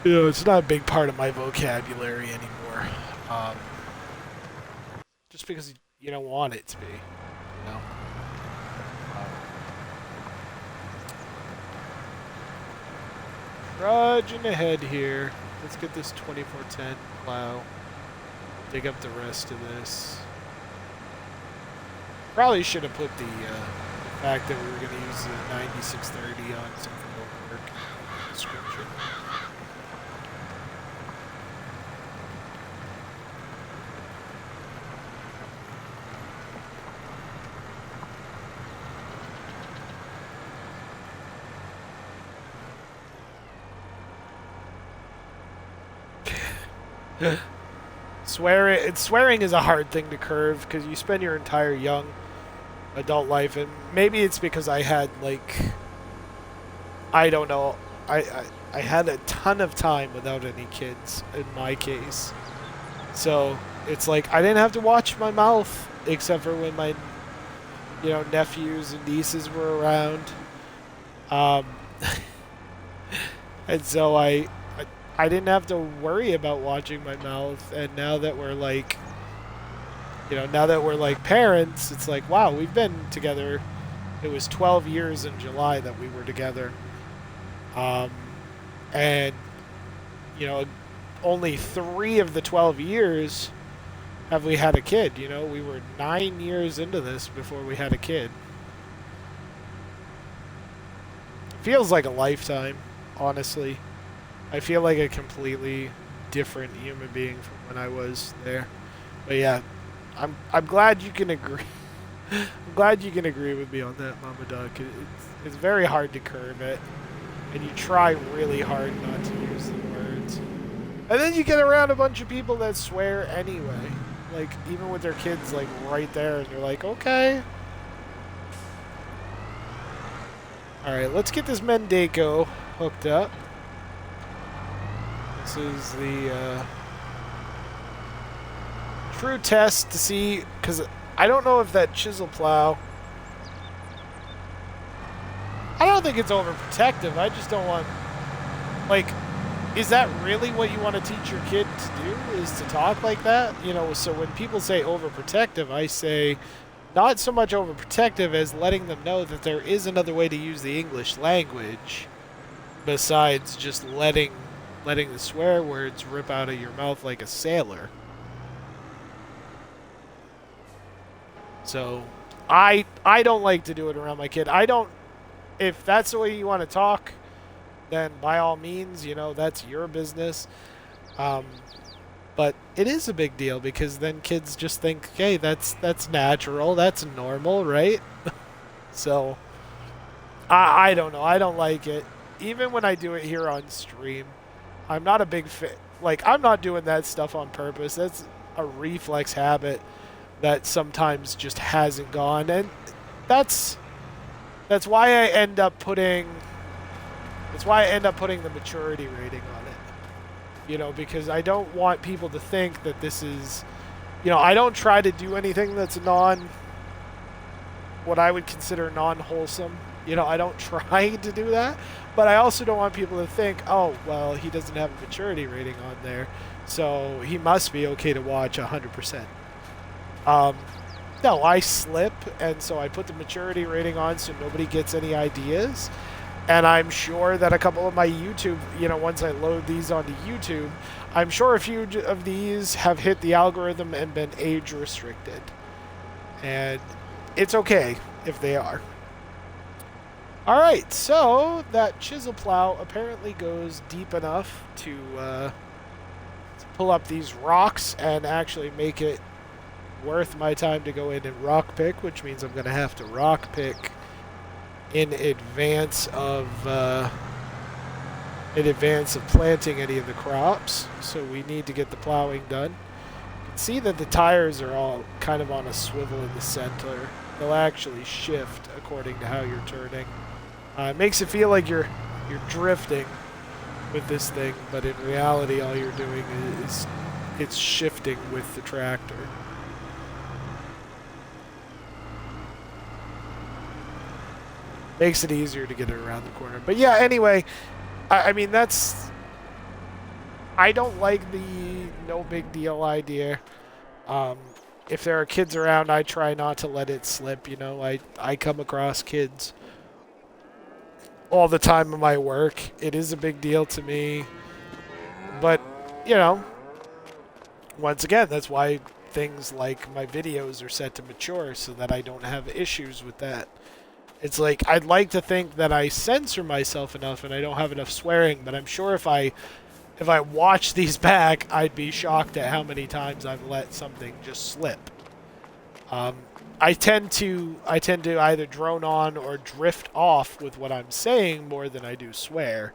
You know, it's not a big part of my vocabulary anymore. Just because you don't want it to be, you know. Trudging ahead here. Let's get this 2410 plow. Dig up the rest of this. Probably should have put the fact that we were going to use the 9630 on something over work description. Swearing is a hard thing to curve because you spend your entire young adult life, and maybe it's because I had like, I don't know, I had a ton of time without any kids in my case, so it's like I didn't have to watch my mouth except for when my, you know, nephews and nieces were around, and so I didn't have to worry about watching my mouth, and now that we're like, you know, now that we're like parents, it's like, wow, we've been together. It was 12 years in July that we were together. And, you know, only 3 of the 12 years have we had a kid. You know, we were 9 years into this before we had a kid. It feels like a lifetime, honestly. I feel like a completely different human being from when I was there. But yeah, I'm glad you can agree. I'm glad you can agree with me on that, Mama Duck. It's very hard to curve it, and you try really hard not to use the words. And then you get around a bunch of people that swear anyway, like even with their kids like right there, and you're like, okay. All right, let's get this Mendeco hooked up. This is the true test to see, because I don't know if that chisel plow, I don't think it's overprotective. I just don't want, like, is that really what you want to teach your kid to do, is to talk like that? You know, so when people say overprotective, I say not so much overprotective as letting them know that there is another way to use the English language besides just letting the swear words rip out of your mouth like a sailor. So, I don't like to do it around my kid. I don't, if that's the way you want to talk, then by all means, you know, that's your business. But it is a big deal because then kids just think, hey, that's natural, that's normal, right? So, I don't know. I don't like it. Even when I do it here on stream, I'm not a big fan. Like, I'm not doing that stuff on purpose. That's a reflex habit that sometimes just hasn't gone, and that's why I end up putting the maturity rating on it. You know, because I don't want people to think that this is, you know, I don't try to do anything that's what I would consider non-wholesome. You know, I don't try to do that, but I also don't want people to think, oh, well, he doesn't have a maturity rating on there, so he must be okay to watch 100%. No, I slip, and so I put the maturity rating on so nobody gets any ideas. And I'm sure that a couple of my YouTube, you know, once I load these onto YouTube, I'm sure a few of these have hit the algorithm and been age restricted. And it's okay if they are. Alright, so that chisel plow apparently goes deep enough to pull up these rocks and actually make it worth my time to go in and rock pick, which means I'm going to have to rock pick in advance of planting any of the crops. So we need to get the plowing done. You can see that the tires are all kind of on a swivel in the center. They'll actually shift according to how you're turning. It makes it feel like you're drifting with this thing, but in reality all you're doing is it's shifting with the tractor. Makes it easier to get it around the corner. But yeah, anyway, I mean, I don't like the no big deal idea. If there are kids around, I try not to let it slip, you know. I come across kids all the time in my work. It is a big deal to me. But, you know, once again, that's why things like my videos are set to mature, so that I don't have issues with that. It's like, I'd like to think that I censor myself enough and I don't have enough swearing, but I'm sure if I watch these back, I'd be shocked at how many times I've let something just slip. I tend to either drone on or drift off with what I'm saying more than I do swear.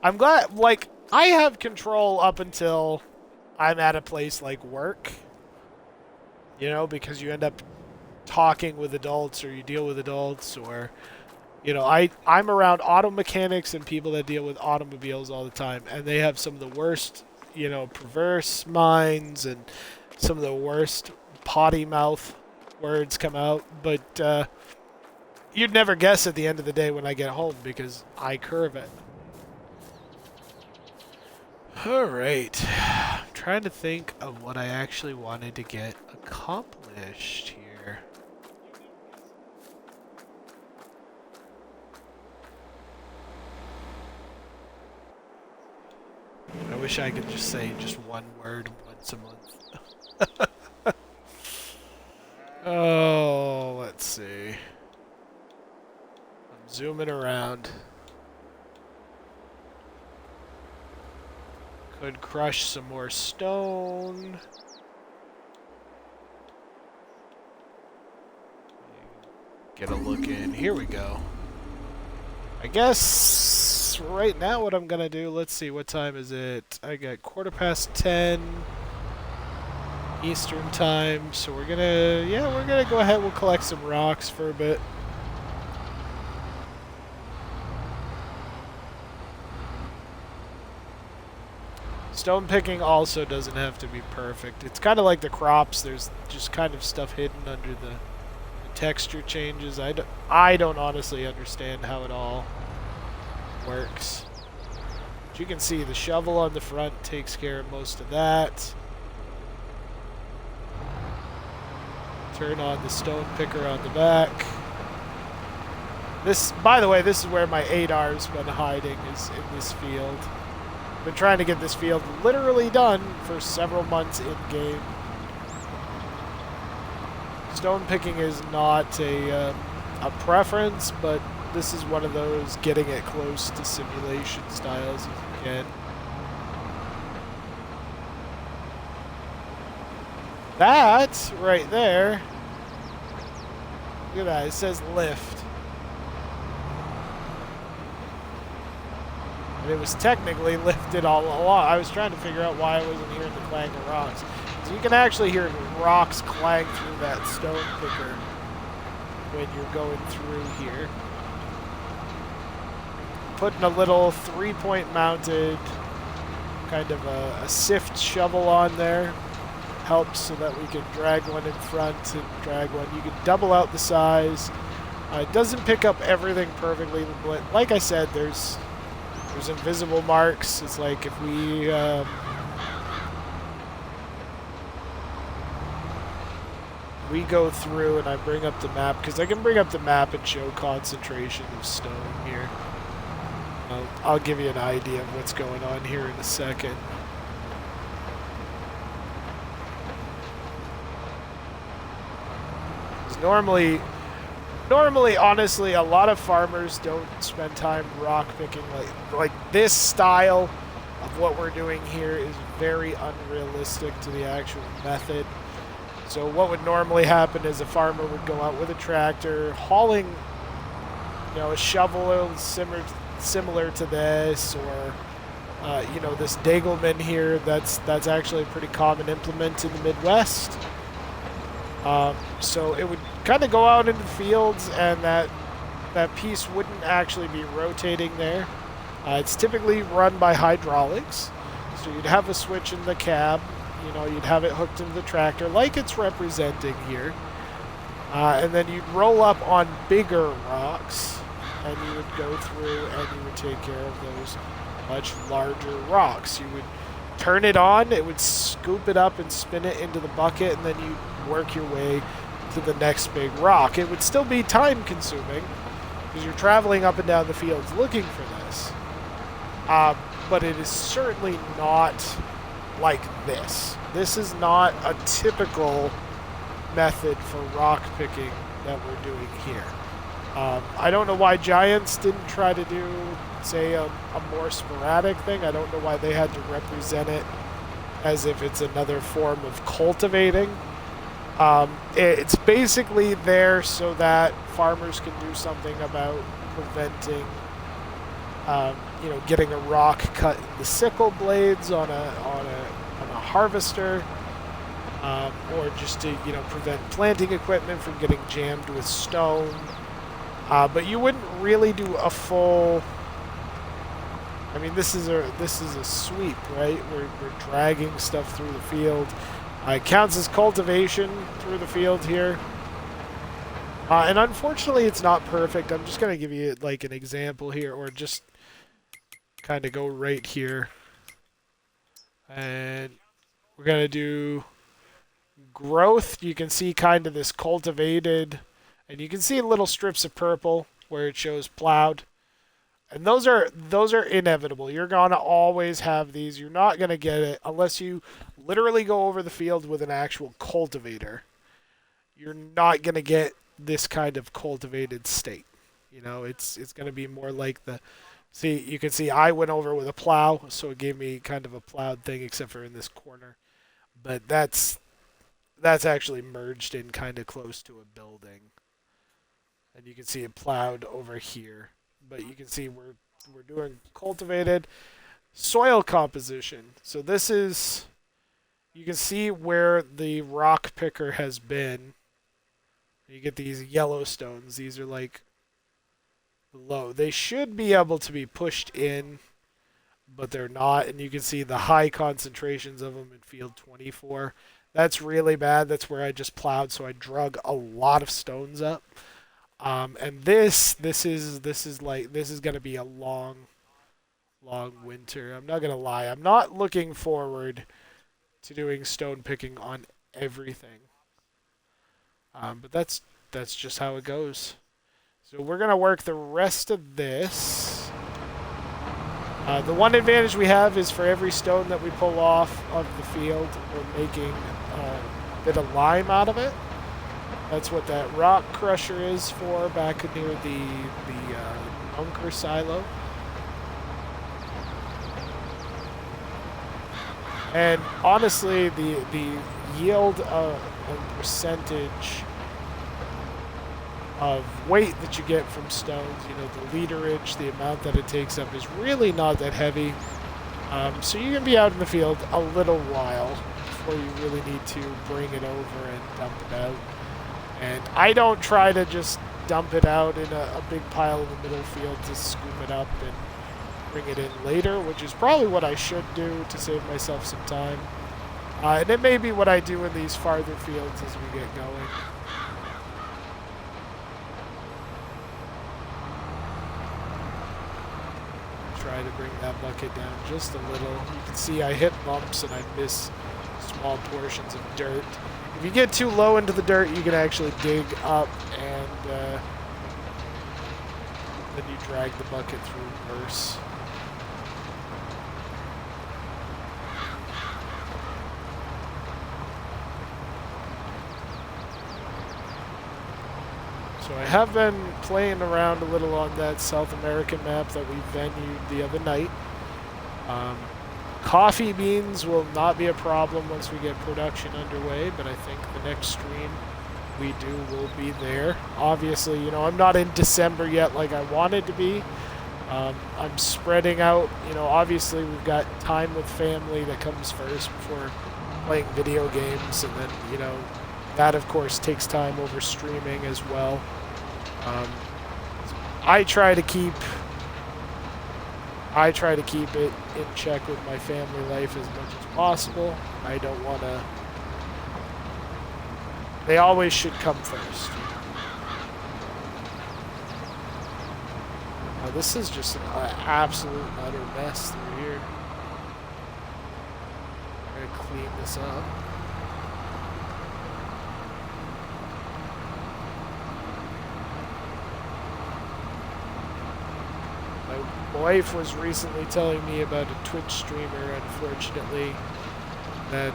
I'm glad, like, I have control up until I'm at a place like work. You know, because you end up talking with adults, or you deal with adults, or, you know, I'm around auto mechanics and people that deal with automobiles all the time, and they have some of the worst, you know, perverse minds and some of the worst potty mouth words come out, but you'd never guess at the end of the day when I get home, because I curve it. Alright, I'm trying to think of what I actually wanted to get accomplished here. I wish I could just say just one word once a month. Oh, let's see. I'm zooming around. Could crush some more stone. Get a look in. Here we go. I guess right now what I'm gonna do, let's see, what time is it? I got 10:15 Eastern time, so we're gonna go ahead, we'll collect some rocks for a bit. Stone picking also doesn't have to be perfect. It's kind of like the crops. There's just kind of stuff hidden under the texture changes. I don't honestly understand how it all works. But you can see the shovel on the front takes care of most of that. Turn on the stone picker on the back. This, by the way, this is where my 8R's been hiding, is in this field. Been trying to get this field literally done for several months in game. Stone picking is not a preference, but this is one of those getting it close to simulation styles as you can. That right there, look at that, it says lift. And it was technically lifted all along. I was trying to figure out why I wasn't hearing the clang of rocks. So you can actually hear rocks clang through that stone picker when you're going through here. Putting a little 3-point mounted kind of a sift shovel on there helps so that we can drag one in front and drag one. You can double out the size. It doesn't pick up everything perfectly, but like I said, there's invisible marks. It's like if we go through and I bring up the map, because I can bring up the map and show concentration of stone here. I'll give you an idea of what's going on here in a second. Normally, honestly, a lot of farmers don't spend time rock picking. Like this style of what we're doing here is very unrealistic to the actual method. So what would normally happen is a farmer would go out with a tractor, hauling, a shovel similar to this, or this Dagelman here. That's actually a pretty common implement in the Midwest. So it would kind of go out into the fields, and that piece wouldn't actually be rotating there. It's typically run by hydraulics, so you'd have a switch in the cab. You'd have it hooked into the tractor like it's representing here, and then you'd roll up on bigger rocks, and you would go through and you would take care of those much larger rocks. You would turn it on, it would scoop it up and spin it into the bucket, and then you work your way to the next big rock. It would still be time consuming because you're traveling up and down the fields looking for this. But it is certainly not like this. This is not a typical method for rock picking that we're doing here. I don't know why Giants didn't try to do, say, a more sporadic thing. I don't know why they had to represent it as if it's another form of cultivating. It's basically there so that farmers can do something about preventing, getting a rock cut in the sickle blades on a harvester, or just to prevent planting equipment from getting jammed with stone. But you wouldn't really do a full. I mean, this is a sweep, right? We're dragging stuff through the field. It counts as cultivation through the field here. And unfortunately, it's not perfect. I'm just going to give you like an example here, or just kind of go right here. And we're going to do growth. You can see kind of this cultivated, and you can see little strips of purple where it shows plowed. And those are inevitable. You're going to always have these. You're not going to get it unless you literally go over the field with an actual cultivator. You're not going to get this kind of cultivated state. It's going to be more like the... See, you can see I went over with a plow, so it gave me kind of a plowed thing, except for in this corner. But that's actually merged in kind of close to a building. And you can see it plowed over here. But you can see we're doing cultivated soil composition. So this is, you can see where the rock picker has been. You get these yellow stones. These are like low. They should be able to be pushed in, but they're not. And you can see the high concentrations of them in field 24. That's really bad. That's where I just plowed, so I drug a lot of stones up. And this is going to be a long winter. I'm not going to lie. I'm not looking forward to doing stone picking on everything. But that's just how it goes. So we're going to work the rest of this. The one advantage we have is for every stone that we pull off of the field, we're making a bit of lime out of it. That's what that rock crusher is for back near the bunker silo. And honestly, the yield and percentage of weight that you get from stones. You know, the literage, the amount that it takes up is really not that heavy. So you can be out in the field a little while before you really need to bring it over and dump it out. And I don't try to just dump it out in a big pile in the middle field to scoop it up and bring it in later, which is probably what I should do to save myself some time. And it may be what I do in these farther fields as we get going. Try to bring that bucket down just a little. You can see I hit bumps and I miss small portions of dirt. If you get too low into the dirt, you can actually dig up and then you drag the bucket through worse. So I have been playing around a little on that South American map that we venued the other night. Coffee beans will not be a problem once we get production underway, but I think the next stream we do will be there. Obviously, you know, I'm not in December yet like I wanted to be. I'm spreading out. You know, obviously we've got time with family that comes first before playing video games, and then, you know, that of course takes time over streaming as well. I try to keep it in check with my family life as much as possible. I don't want to... They always should come first. Now this is just an absolute utter mess through here. I'm gonna clean this up. My wife was recently telling me about a Twitch streamer, unfortunately, that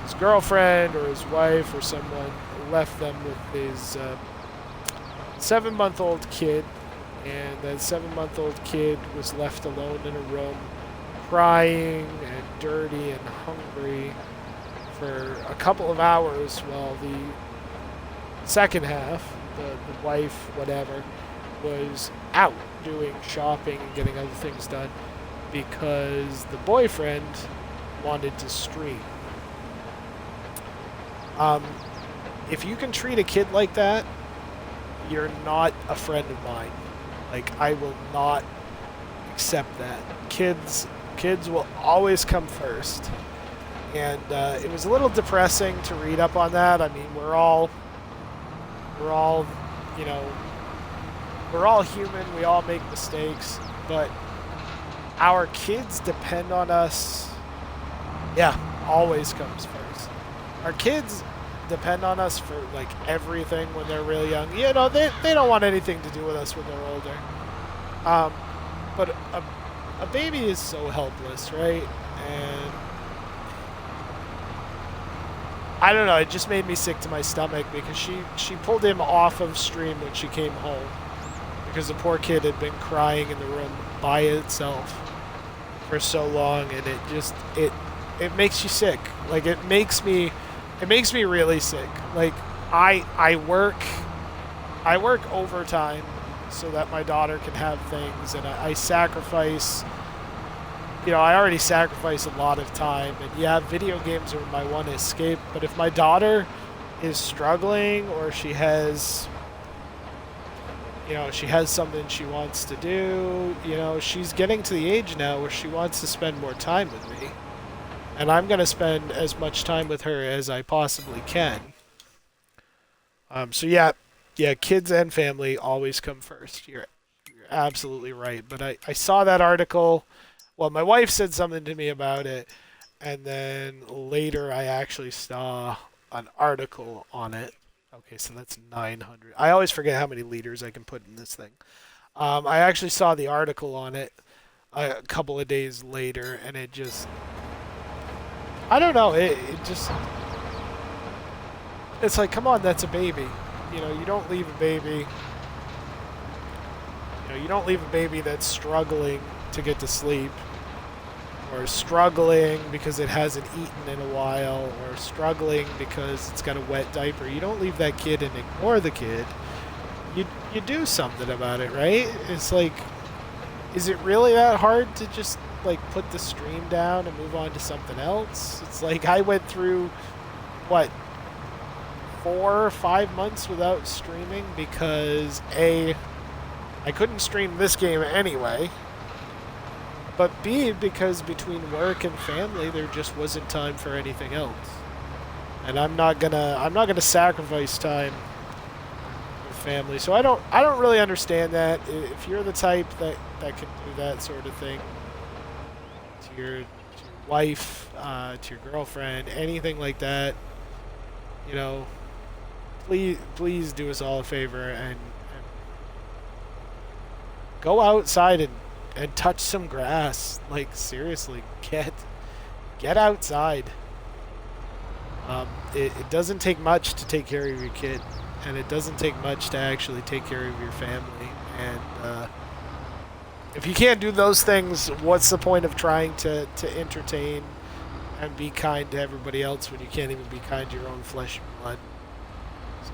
his girlfriend or his wife or someone left them with his 7-month-old kid, and that 7-month-old kid was left alone in a room crying and dirty and hungry for a couple of hours while the second half, the wife, whatever, was out doing shopping and getting other things done because the boyfriend wanted to stream. If you can treat a kid like that, you're not a friend of mine. Like, I will not accept that. Kids will always come first. And it was a little depressing to read up on that. I mean, we're all, you know, we're all human, we all make mistakes, but our kids depend on us. Yeah, always comes first. Our kids depend on us for like everything when they're really young. You know, they don't want anything to do with us when they're older. But a baby is so helpless, right? And I don't know, it just made me sick to my stomach because she pulled him off of stream when she came home, because the poor kid had been crying in the room by itself for so long, and it just it makes you sick. Like, it makes me really sick. Like, I work overtime so that my daughter can have things, and I sacrifice, you know, I already sacrifice a lot of time, and yeah, video games are my one escape, but if my daughter is struggling or she has, you know, she has something she wants to do, you know, she's getting to the age now where she wants to spend more time with me. And I'm going to spend as much time with her as I possibly can. So yeah, kids and family always come first. You're absolutely right. But I saw that article. Well, my wife said something to me about it. And then later I actually saw an article on it. Okay, so that's 900. I always forget how many liters I can put in this thing. I actually saw the article on it a couple of days later, and it just... I don't know, it just... It's like, come on, that's a baby. You know, you don't leave a baby... You know, you don't leave a baby that's struggling to get to sleep. or struggling because it hasn't eaten in a while, or struggling because it's got a wet diaper, you don't leave that kid and ignore the kid. You do something about it, right? It's like, is it really that hard to just like put the stream down and move on to something else? It's like I went through what, 4 or 5 months without streaming because A, I couldn't stream this game anyway, but B, because between work and family there just wasn't time for anything else. And I'm not gonna sacrifice time with family. So I don't really understand that. If you're the type that can do that sort of thing to your wife, to your girlfriend, anything like that, you know, please do us all a favor and go outside and touch some grass. Like, seriously, get outside. It doesn't take much to take care of your kid, and it doesn't take much to actually take care of your family. And if you can't do those things, what's the point of trying to entertain and be kind to everybody else when you can't even be kind to your own flesh and blood? So,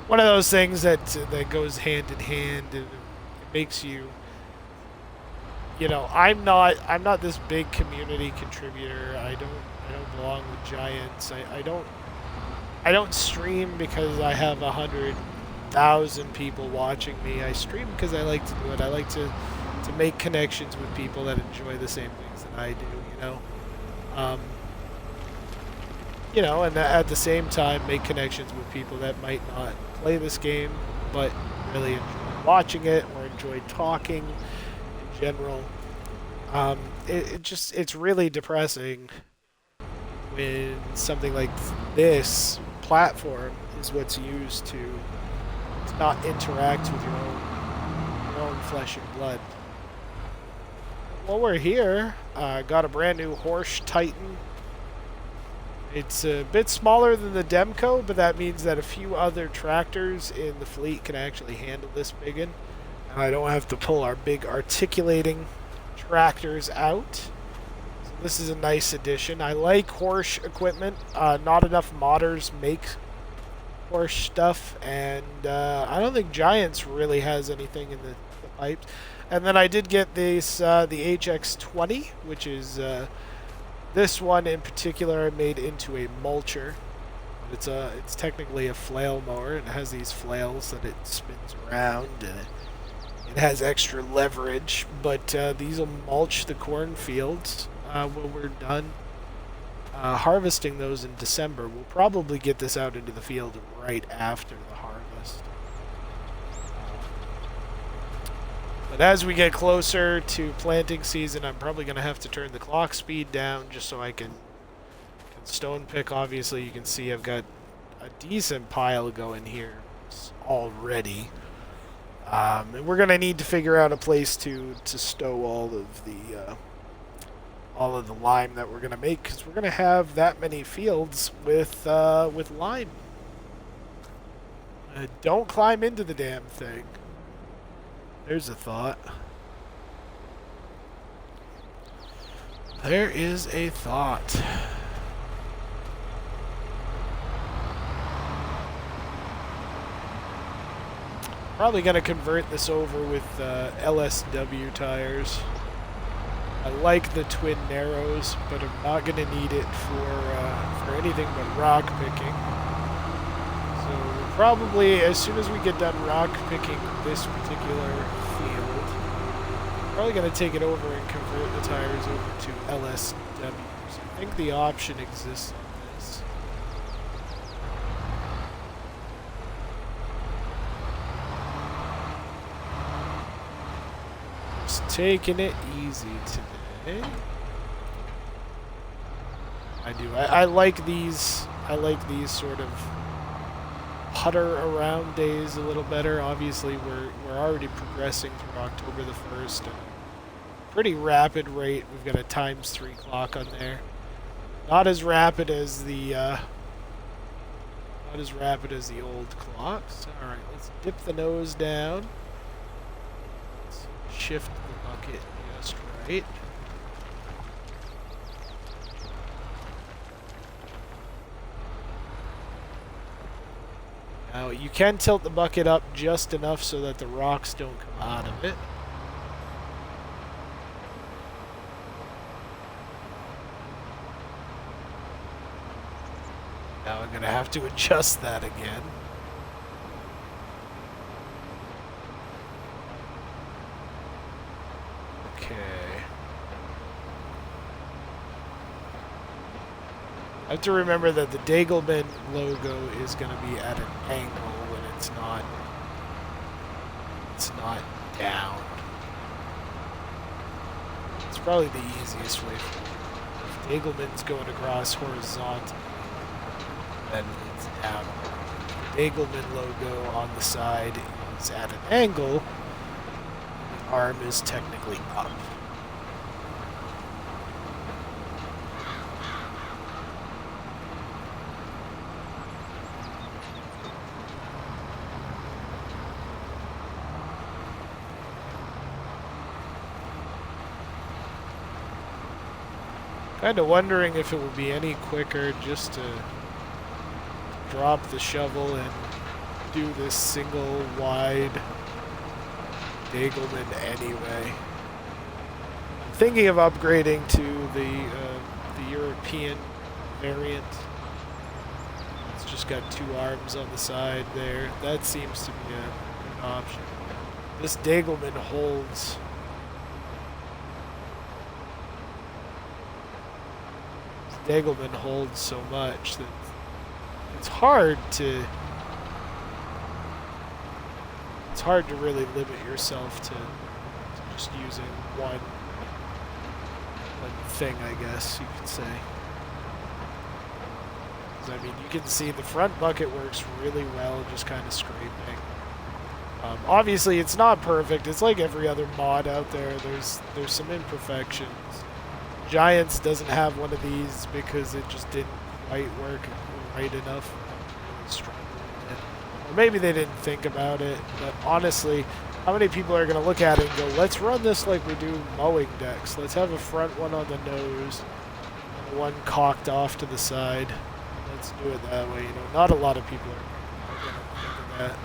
one of those things that goes hand in hand, and it makes you, you know, I'm not this big community contributor. I don't belong with giants. I don't stream because I have 100,000 people watching me. I stream because I like to do it. I like to make connections with people that enjoy the same things that I do, you know. You know, and at the same time make connections with people that might not play this game but really enjoy watching it or enjoy talking in general. It's really depressing when something like this platform is what's used to not interact with your own flesh and blood. While we're here, got a brand new Horse Titan. It's a bit smaller than the Demco, but that means that a few other tractors in the fleet can actually handle this biggin. And I don't have to pull our big articulating tractors out. So this is a nice addition. I like horse equipment. Not enough modders make horse stuff, and I don't think Giants really has anything in the pipes. And then I did get this the HX20, which is this one in particular I made into a mulcher. It's technically a flail mower. It has these flails that it spins around, and it has extra leverage. But these will mulch the cornfields when we're done harvesting those in December. We'll probably get this out into the field right after the harvest. But as we get closer to planting season, I'm probably going to have to turn the clock speed down just so I can stone pick. Obviously, you can see I've got a decent pile going here already. And we're going to need to figure out a place to stow all of the lime that we're going to make, because we're going to have that many fields with lime. Don't climb into the damn thing. There's a thought. There is a thought. Probably going to convert this over with LSW tires. I like the twin narrows, but I'm not going to need it for anything but rock picking. So we're probably, as soon as we get done rock picking this particular field, we're probably going to take it over and convert the tires over to LSWs. I think the option exists on this. Just taking it easy today. I do. I like these. I like these sort of putter around days a little better. Obviously, we're already progressing through October the 1st at a pretty rapid rate. We've got a ×3 clock on there. Not as rapid as the old clocks. All right, let's dip the nose down. Let's shift the bucket just right. Now, you can tilt the bucket up just enough so that the rocks don't come out of it. Now I'm going to have to adjust that again. Okay. I have to remember that the Dagelman logo is going to be at an angle when it's not down. It's probably the easiest way. If Dagelman's going across horizontally, then it's down. The Dagelman logo on the side is at an angle. The arm is technically up. Kind of wondering if it would be any quicker just to drop the shovel and do this single wide Dagelman anyway. I'm thinking of upgrading to the European variant. It's just got 2 arms on the side there. That seems to be a good option. This Dagelman holds. Dagelman holds so much that it's hard to really limit yourself to just using one thing, I guess you could say. 'Cause, I mean, you can see the front bucket works really well, just kind of scraping. Obviously, it's not perfect. It's like every other mod out there. There's some imperfections. Giants doesn't have one of these because it just didn't quite work right enough. Really struggled with it. Or maybe they didn't think about it, but honestly, how many people are going to look at it and go, let's run this like we do mowing decks. Let's have a front one on the nose, and one cocked off to the side. Let's do it that way. You know, not a lot of people are going to think of that.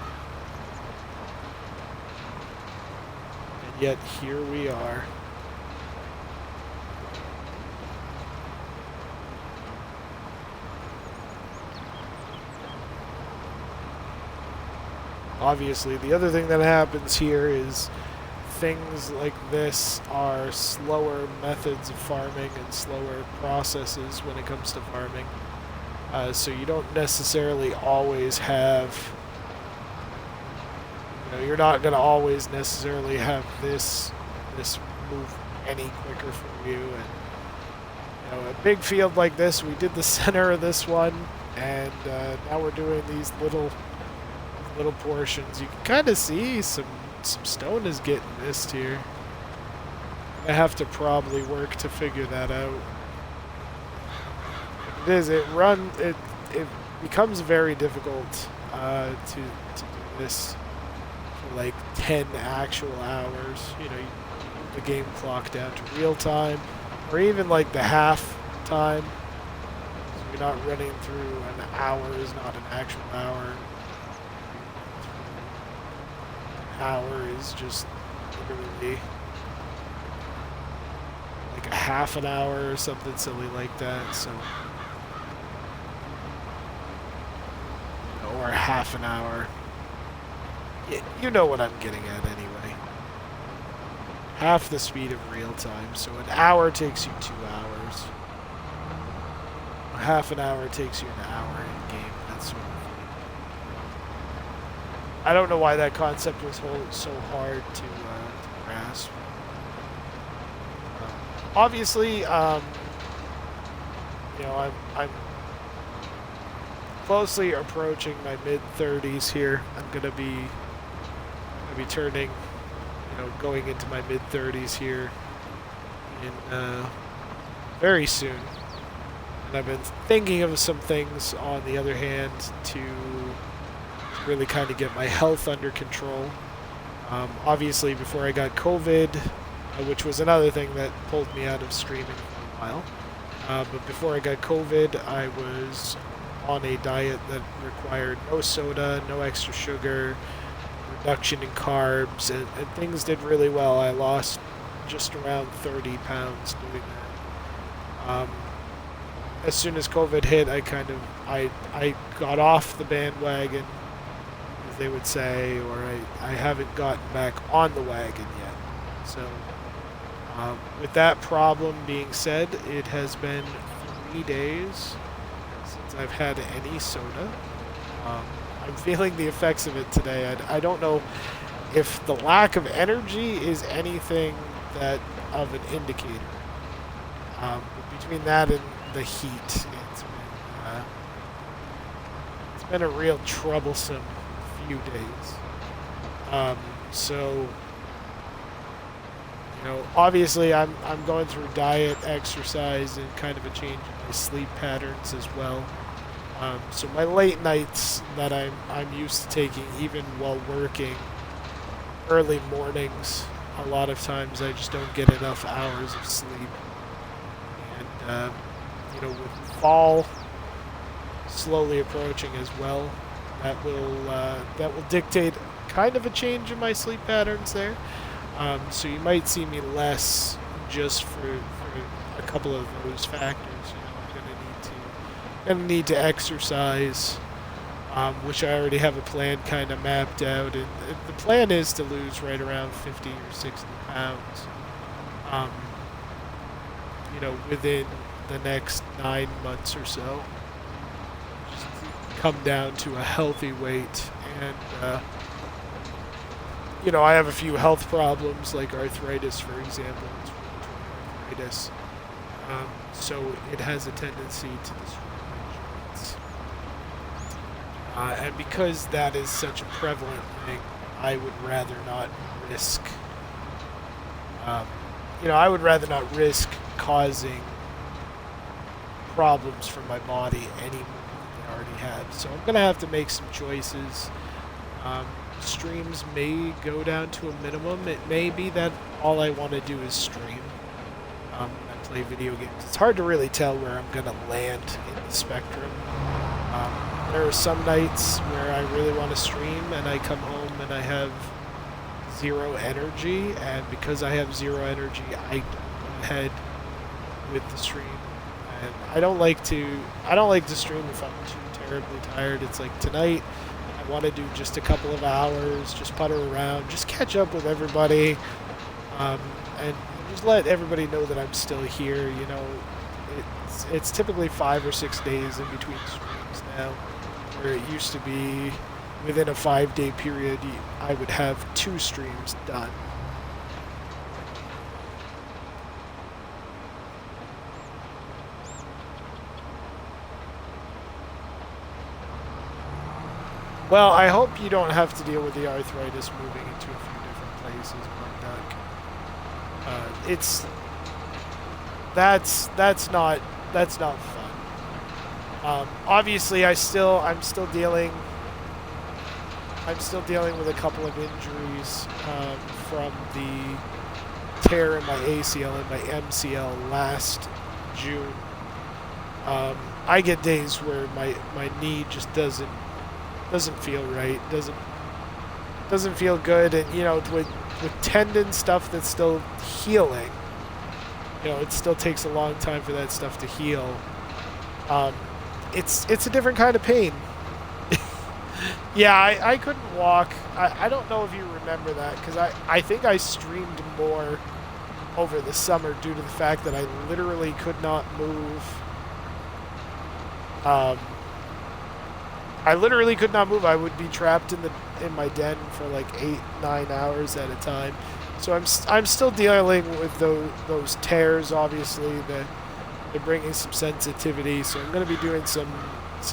And yet, here we are. Obviously, the other thing that happens here is things like this are slower methods of farming and slower processes when it comes to farming. So you don't necessarily always have, you know, you're not going to always necessarily have this move any quicker for you. And you know, a big field like this, we did the center of this one, and now we're doing these little portions. You can kind of see some stone is getting missed here. I have to probably work to figure that out. It becomes very difficult to do this for like 10 actual hours. You know, you move the game clock down to real time, or even like the half time. So you're not running through an hour is not an actual hour. Hour is just literally like a half an hour or something silly like that. So, or half an hour. You know what I'm getting at anyway. Half the speed of real time. So an hour takes you 2 hours. Half an hour takes you an hour in game. That sort of thing. I don't know why that concept was so hard to grasp. Obviously, you know, I'm closely approaching my mid-30s here. I'm gonna be turning, you know, going into my mid-30s here in very soon. And I've been thinking of some things on the other hand to really kind of get my health under control. Obviously, before I got COVID, which was another thing that pulled me out of streaming for a while, but before I got COVID, I was on a diet that required no soda, no extra sugar, reduction in carbs, and things did really well. I lost just around 30 pounds doing that. As soon as COVID hit, I got off the bandwagon, as they would say, or I haven't gotten back on the wagon yet. So, with that problem being said, it has been 3 days since I've had any soda. I'm feeling the effects of it today. I don't know if the lack of energy is anything that of an indicator. But between that and the heat, it's been a real troublesome few days. So, you know, obviously I'm going through diet, exercise, and kind of a change in my sleep patterns as well. So my late nights that I'm used to taking, even while working, early mornings, a lot of times I just don't get enough hours of sleep. And you know, with fall slowly approaching as well, that will dictate kind of a change in my sleep patterns there. So you might see me less just for a couple of those factors. You know, I'm gonna need to exercise, which I already have a plan kind of mapped out, and the plan is to lose right around 50 or 60 pounds. You know, within the next 9 months or so, just come down to a healthy weight. And you know, I have a few health problems like arthritis, for example. It's rheumatoid arthritis, so it has a tendency to destroy my joints. And because that is such a prevalent thing, I would rather not risk. You know, I would rather not risk causing problems for my body any more than they already have. So I'm gonna have to make some choices. Streams may go down to a minimum. It may be that all I want to do is stream. I play video games. It's hard to really tell where I'm going to land in the spectrum. There are some nights where I really want to stream and I come home and I have zero energy, and because I have zero energy, I go ahead with the stream. And I don't like to stream if I'm too terribly tired. It's like tonight, I want to do just a couple of hours, just putter around, just catch up with everybody, and just let everybody know that I'm still here. You know, it's typically 5 or 6 days in between streams now, where it used to be within a 5-day period, I would have 2 streams done. Well, I hope you don't have to deal with the arthritis moving into a few different places, Mark. That's not fun. Obviously, I'm still dealing with a couple of injuries from the tear in my ACL and my MCL last June. I get days where my knee just doesn't feel right, doesn't feel good, and you know, with tendon stuff that's still healing, you know, it still takes a long time for that stuff to heal. It's a different kind of pain. Yeah, I couldn't walk. I don't know if you remember that, because I think I streamed more over the summer due to the fact that I literally could not move. I literally could not move. I would be trapped in my den for like 8-9 hours at a time. So I'm still dealing with those tears. Obviously, they're bringing some sensitivity. So I'm going to be doing some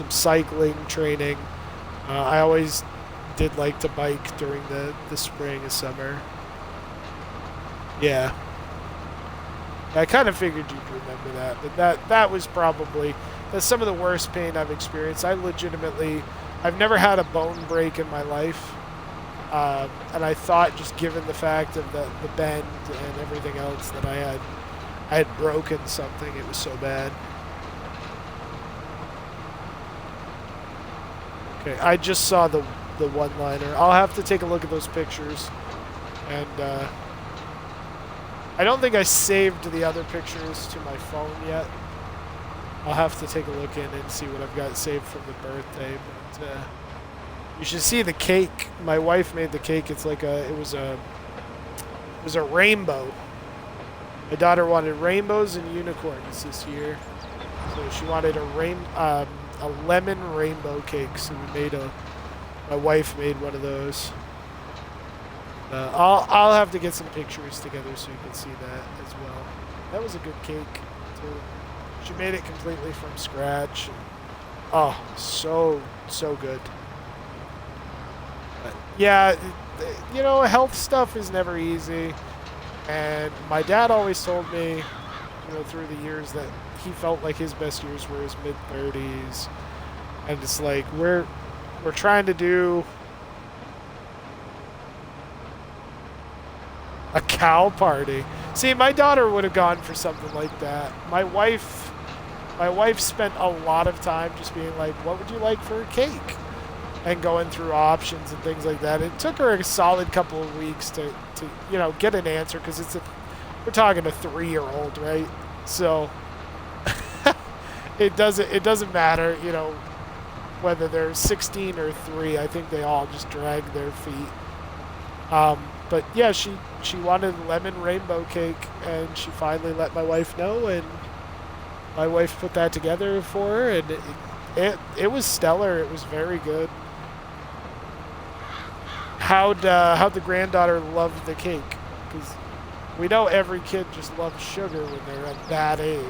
cycling training. I always did like to bike during the spring and summer. Yeah. I kind of figured you'd remember that, but that was probably. That's some of the worst pain I've experienced. I've never had a bone break in my life. And I thought, just given the fact of the bend and everything else, that I had broken something. It was so bad. Okay, I just saw the one-liner. I'll have to take a look at those pictures. And I don't think I saved the other pictures to my phone yet. I'll have to take a look in and see what I've got saved from the birthday. But you should see the cake. My wife made the cake. It's like it was a rainbow. My daughter wanted rainbows and unicorns this year, so she wanted a lemon rainbow cake. So my wife made one of those. I'll have to get some pictures together so you can see that as well. That was a good cake too. She made it completely from scratch. And, oh, so good. But yeah, you know, health stuff is never easy. And my dad always told me, you know, through the years that he felt like his best years were his mid-30s. And it's like we're trying to do a cow party. See, my daughter would have gone for something like that. My wife spent a lot of time just being like, what would you like for a cake? And going through options and things like that. It took her a solid couple of weeks to you know, get an answer, because we're talking a 3-year-old, right? So it doesn't matter, you know, whether they're 16 or 3. I think they all just drag their feet. But yeah, she wanted lemon rainbow cake, and she finally let my wife know, and my wife put that together for her, and it was stellar. It was very good. How'd the granddaughter love the cake? Because we know every kid just loves sugar when they're at that age.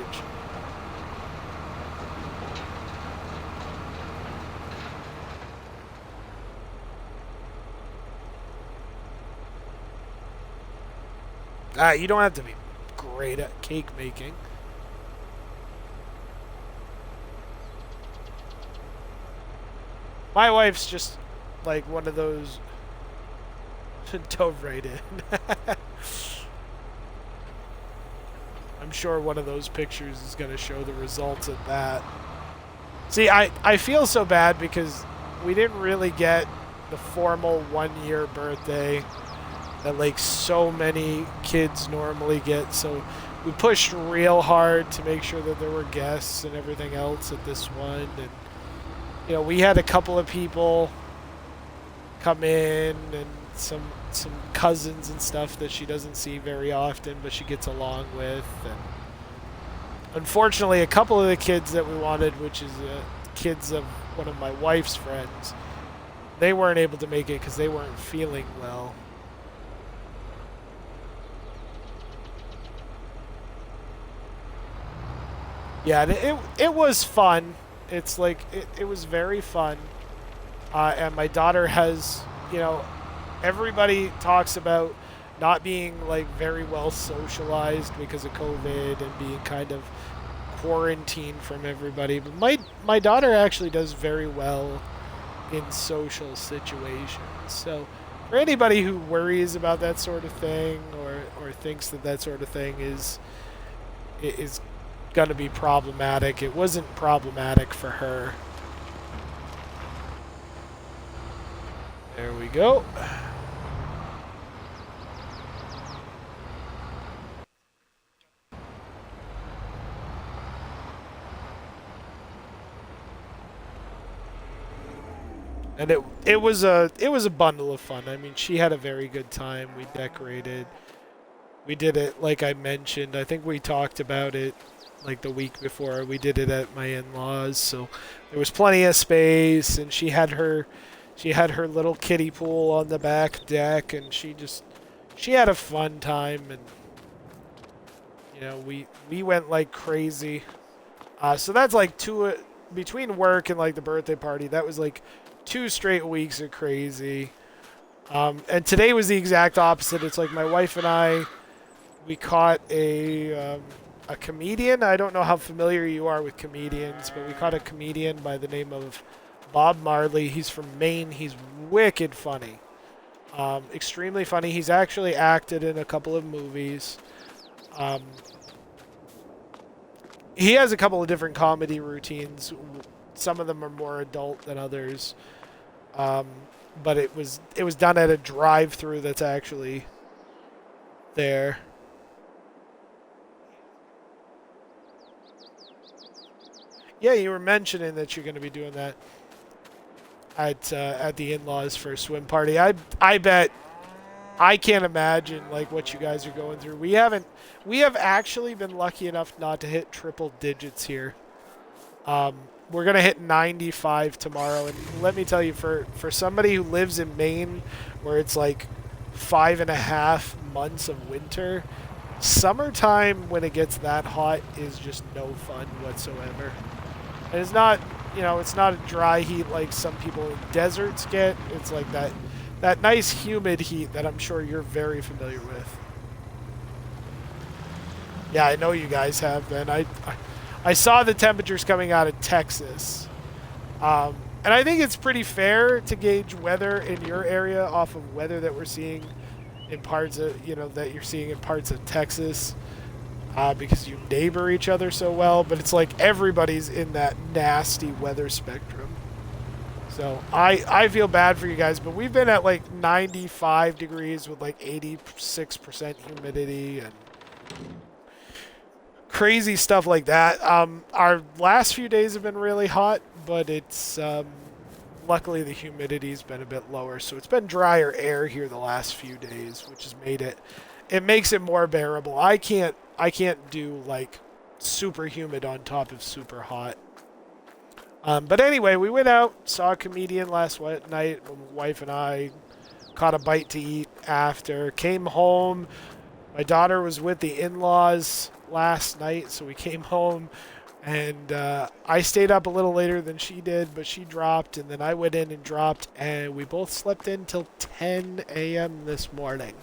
You don't have to be great at cake making. My wife's just like one of those. Dove right in. I'm sure one of those pictures is going to show the results of that. See, I feel so bad because we didn't really get the formal 1-year birthday that like so many kids normally get. So we pushed real hard to make sure that there were guests and everything else at this one. And, you know, we had a couple of people come in and some cousins and stuff that she doesn't see very often, but she gets along with. And unfortunately, a couple of the kids that we wanted, which is kids of one of my wife's friends, they weren't able to make it because they weren't feeling well. Yeah, it was fun. It's like it was very fun. And my daughter has, you know, everybody talks about not being like very well socialized because of COVID and being kind of quarantined from everybody. But my daughter actually does very well in social situations. So for anybody who worries about that sort of thing or thinks that sort of thing is going to be problematic, it wasn't problematic for her. There we go. And it was a bundle of fun. I mean, she had a very good time. We decorated. We did it like I mentioned. I think we talked about it like the week before. We did it at my in-laws, so there was plenty of space, and she had her little kiddie pool on the back deck, and she had a fun time. And you know, we went like crazy. So that's like between work and like the birthday party, that was like 2 straight weeks of crazy. And today was the exact opposite. It's like my wife and I, we caught a comedian. I don't know how familiar you are with comedians, but we caught a comedian by the name of Bob Marley. He's from Maine. He's wicked funny. Extremely funny. He's actually acted in a couple of movies. He has a couple of different comedy routines. some of them are more adult than others. But it was done at a drive-through that's actually there. Yeah, you were mentioning that you're going to be doing that at the in-laws for a swim party. I bet I can't imagine like what you guys are going through. We have actually been lucky enough not to hit triple digits here. We're gonna hit 95 tomorrow, and let me tell you, for somebody who lives in Maine, where it's like 5.5 months of winter, summertime when it gets that hot is just no fun whatsoever. And it's not, it's not a dry heat like some people in deserts get. It's like that nice humid heat that I'm sure you're very familiar with. Yeah, I know you guys have been. I saw the temperatures coming out of Texas. And I think it's pretty fair to gauge weather in your area off of weather that we're seeing in parts of, that you're seeing in parts of Texas. Because you neighbor each other so well, but it's like everybody's in that nasty weather spectrum. So I feel bad for you guys, but we've been at like 95 degrees with like 86% humidity and crazy stuff like that. Our last few days have been really hot, but it's luckily the humidity's been a bit lower, so it's been drier air here the last few days, which has made it makes it more bearable. I can't do like super humid on top of super hot. But anyway, we went out, saw a comedian last night. My wife and I caught a bite to eat after. Came home. My daughter was with the in-laws last night, so we came home. And I stayed up a little later than she did, but she dropped, and then I went in and dropped, and we both slept in till 10 a.m. this morning.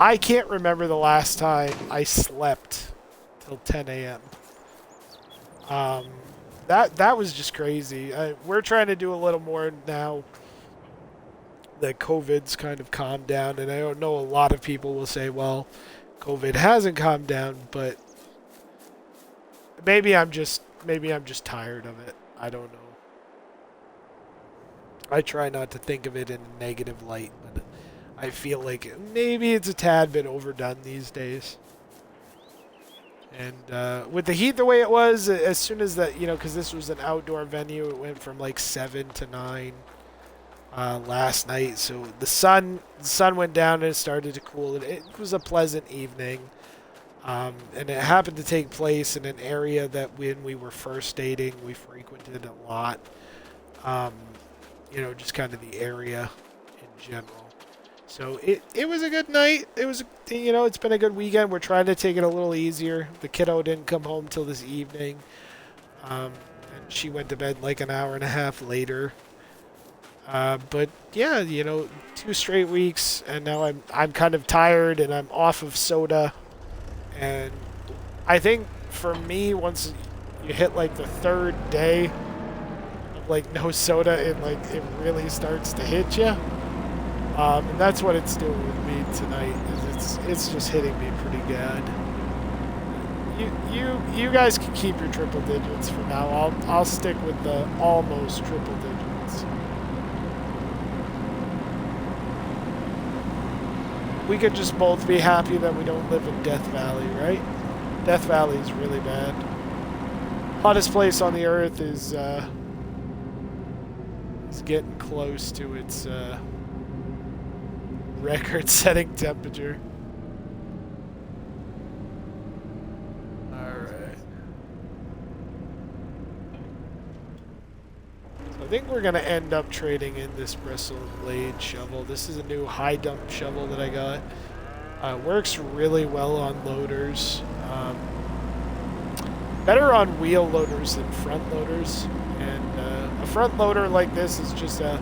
I can't remember the last time I slept till 10 a.m. That was just crazy. We're trying to do a little more now that COVID's kind of calmed down, and I don't know, a lot of people will say, well, COVID hasn't calmed down, but maybe I'm just tired of it. I don't know. I try not to think of it in a negative light, but I feel like maybe it's a tad bit overdone these days. And with the heat the way it was, as soon as that, because this was an outdoor venue, it went from like 7 to 9 last night. So the sun went down and it started to cool. It was a pleasant evening. And it happened to take place in an area that when we were first dating, we frequented a lot. Just kind of the area in general. So it was a good night. It was, it's been a good weekend. We're trying to take it a little easier. The kiddo didn't come home till this evening. And she went to bed like an hour and a half later. But yeah, 2 straight weeks, and now I'm kind of tired, and I'm off of soda. And I think for me, once you hit like the 3rd day of like no soda, it really starts to hit you. And that's what it's doing with me tonight. It's just hitting me pretty bad. You guys can keep your triple digits for now. I'll stick with the almost triple digits. We could just both be happy that we don't live in Death Valley, right? Death Valley is really bad. Hottest place on the earth is getting close to its record-setting temperature. Alright. So I think we're going to end up trading in this bristle blade shovel. This is a new high dump shovel that I got. Works really well on loaders. Better on wheel loaders than front loaders. And a front loader like this is just a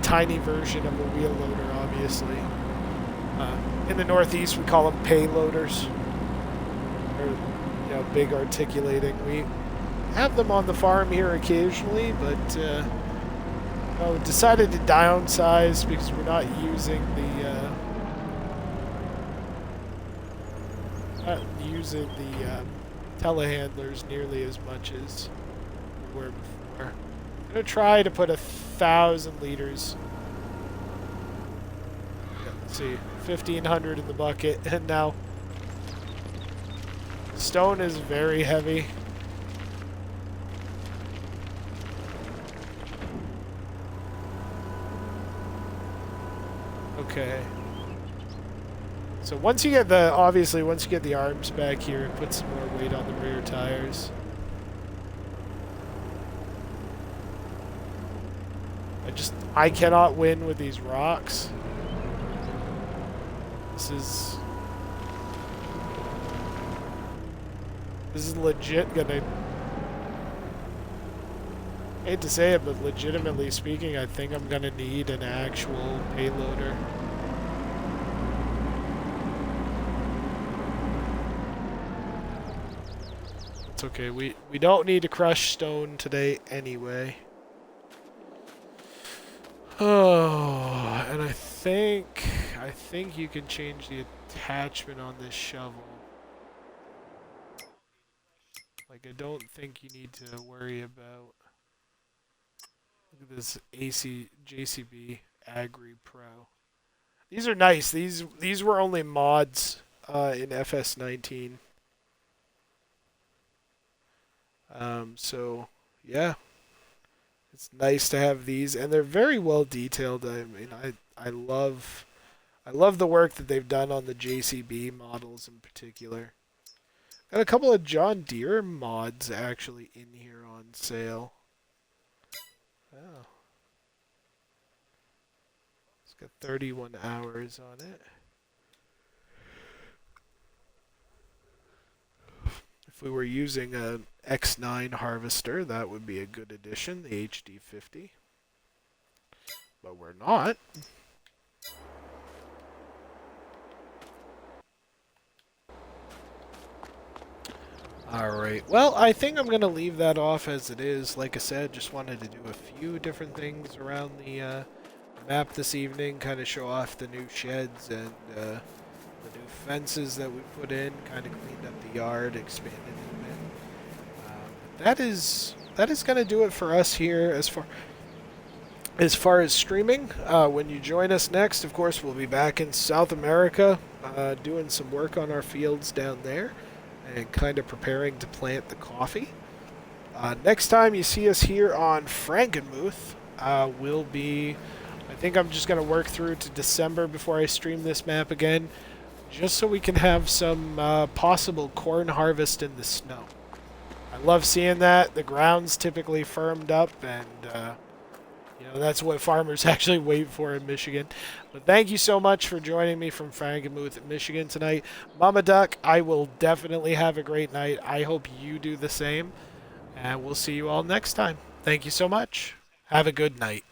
tiny version of a wheel loader, obviously. In the Northeast, we call them payloaders. Or, big articulating. We have them on the farm here occasionally, but decided to downsize because we're not using the telehandlers nearly as much as we were before. I'm gonna try to put 1,000 liters. Yeah, let's see, 1,500 in the bucket, and now stone is very heavy. Okay. So once you get the arms back here, it puts some more weight on the rear tires. I cannot win with these rocks. This is legit gonna, I hate to say it, but legitimately speaking, I think I'm gonna need an actual payloader. It's okay, we don't need to crush stone today anyway. Oh, and I think you can change the attachment on this shovel. Like, I don't think you need to worry about. Look at this JCB Agri Pro. These are nice. These were only mods in FS19. So yeah, it's nice to have these, and they're very well detailed. I mean, I love the work that they've done on the JCB models in particular. Got a couple of John Deere mods actually in here on sale. Oh. It's got 31 hours on it. If we were using an X9 harvester, that would be a good addition, the HD50. But we're not. Alright, well, I think I'm going to leave that off as it is. Like I said, just wanted to do a few different things around the map this evening, kind of show off the new sheds and the new fences that we put in, kind of cleaned up the yard, expanded it a bit. That is going to do it for us here as far as streaming. When you join us next, of course, we'll be back in South America doing some work on our fields down there and kind of preparing to plant the coffee. Next time you see us here on Frankenmuth, will be, I think I'm just going to work through to December before I stream this map again, just so we can have some possible corn harvest in the snow. I love seeing that. The ground's typically firmed up, and that's what farmers actually wait for in Michigan. But thank you so much for joining me from Frankenmuth, Michigan tonight. Mama Duck, I will definitely have a great night. I hope you do the same. And we'll see you all next time. Thank you so much. Have a good night.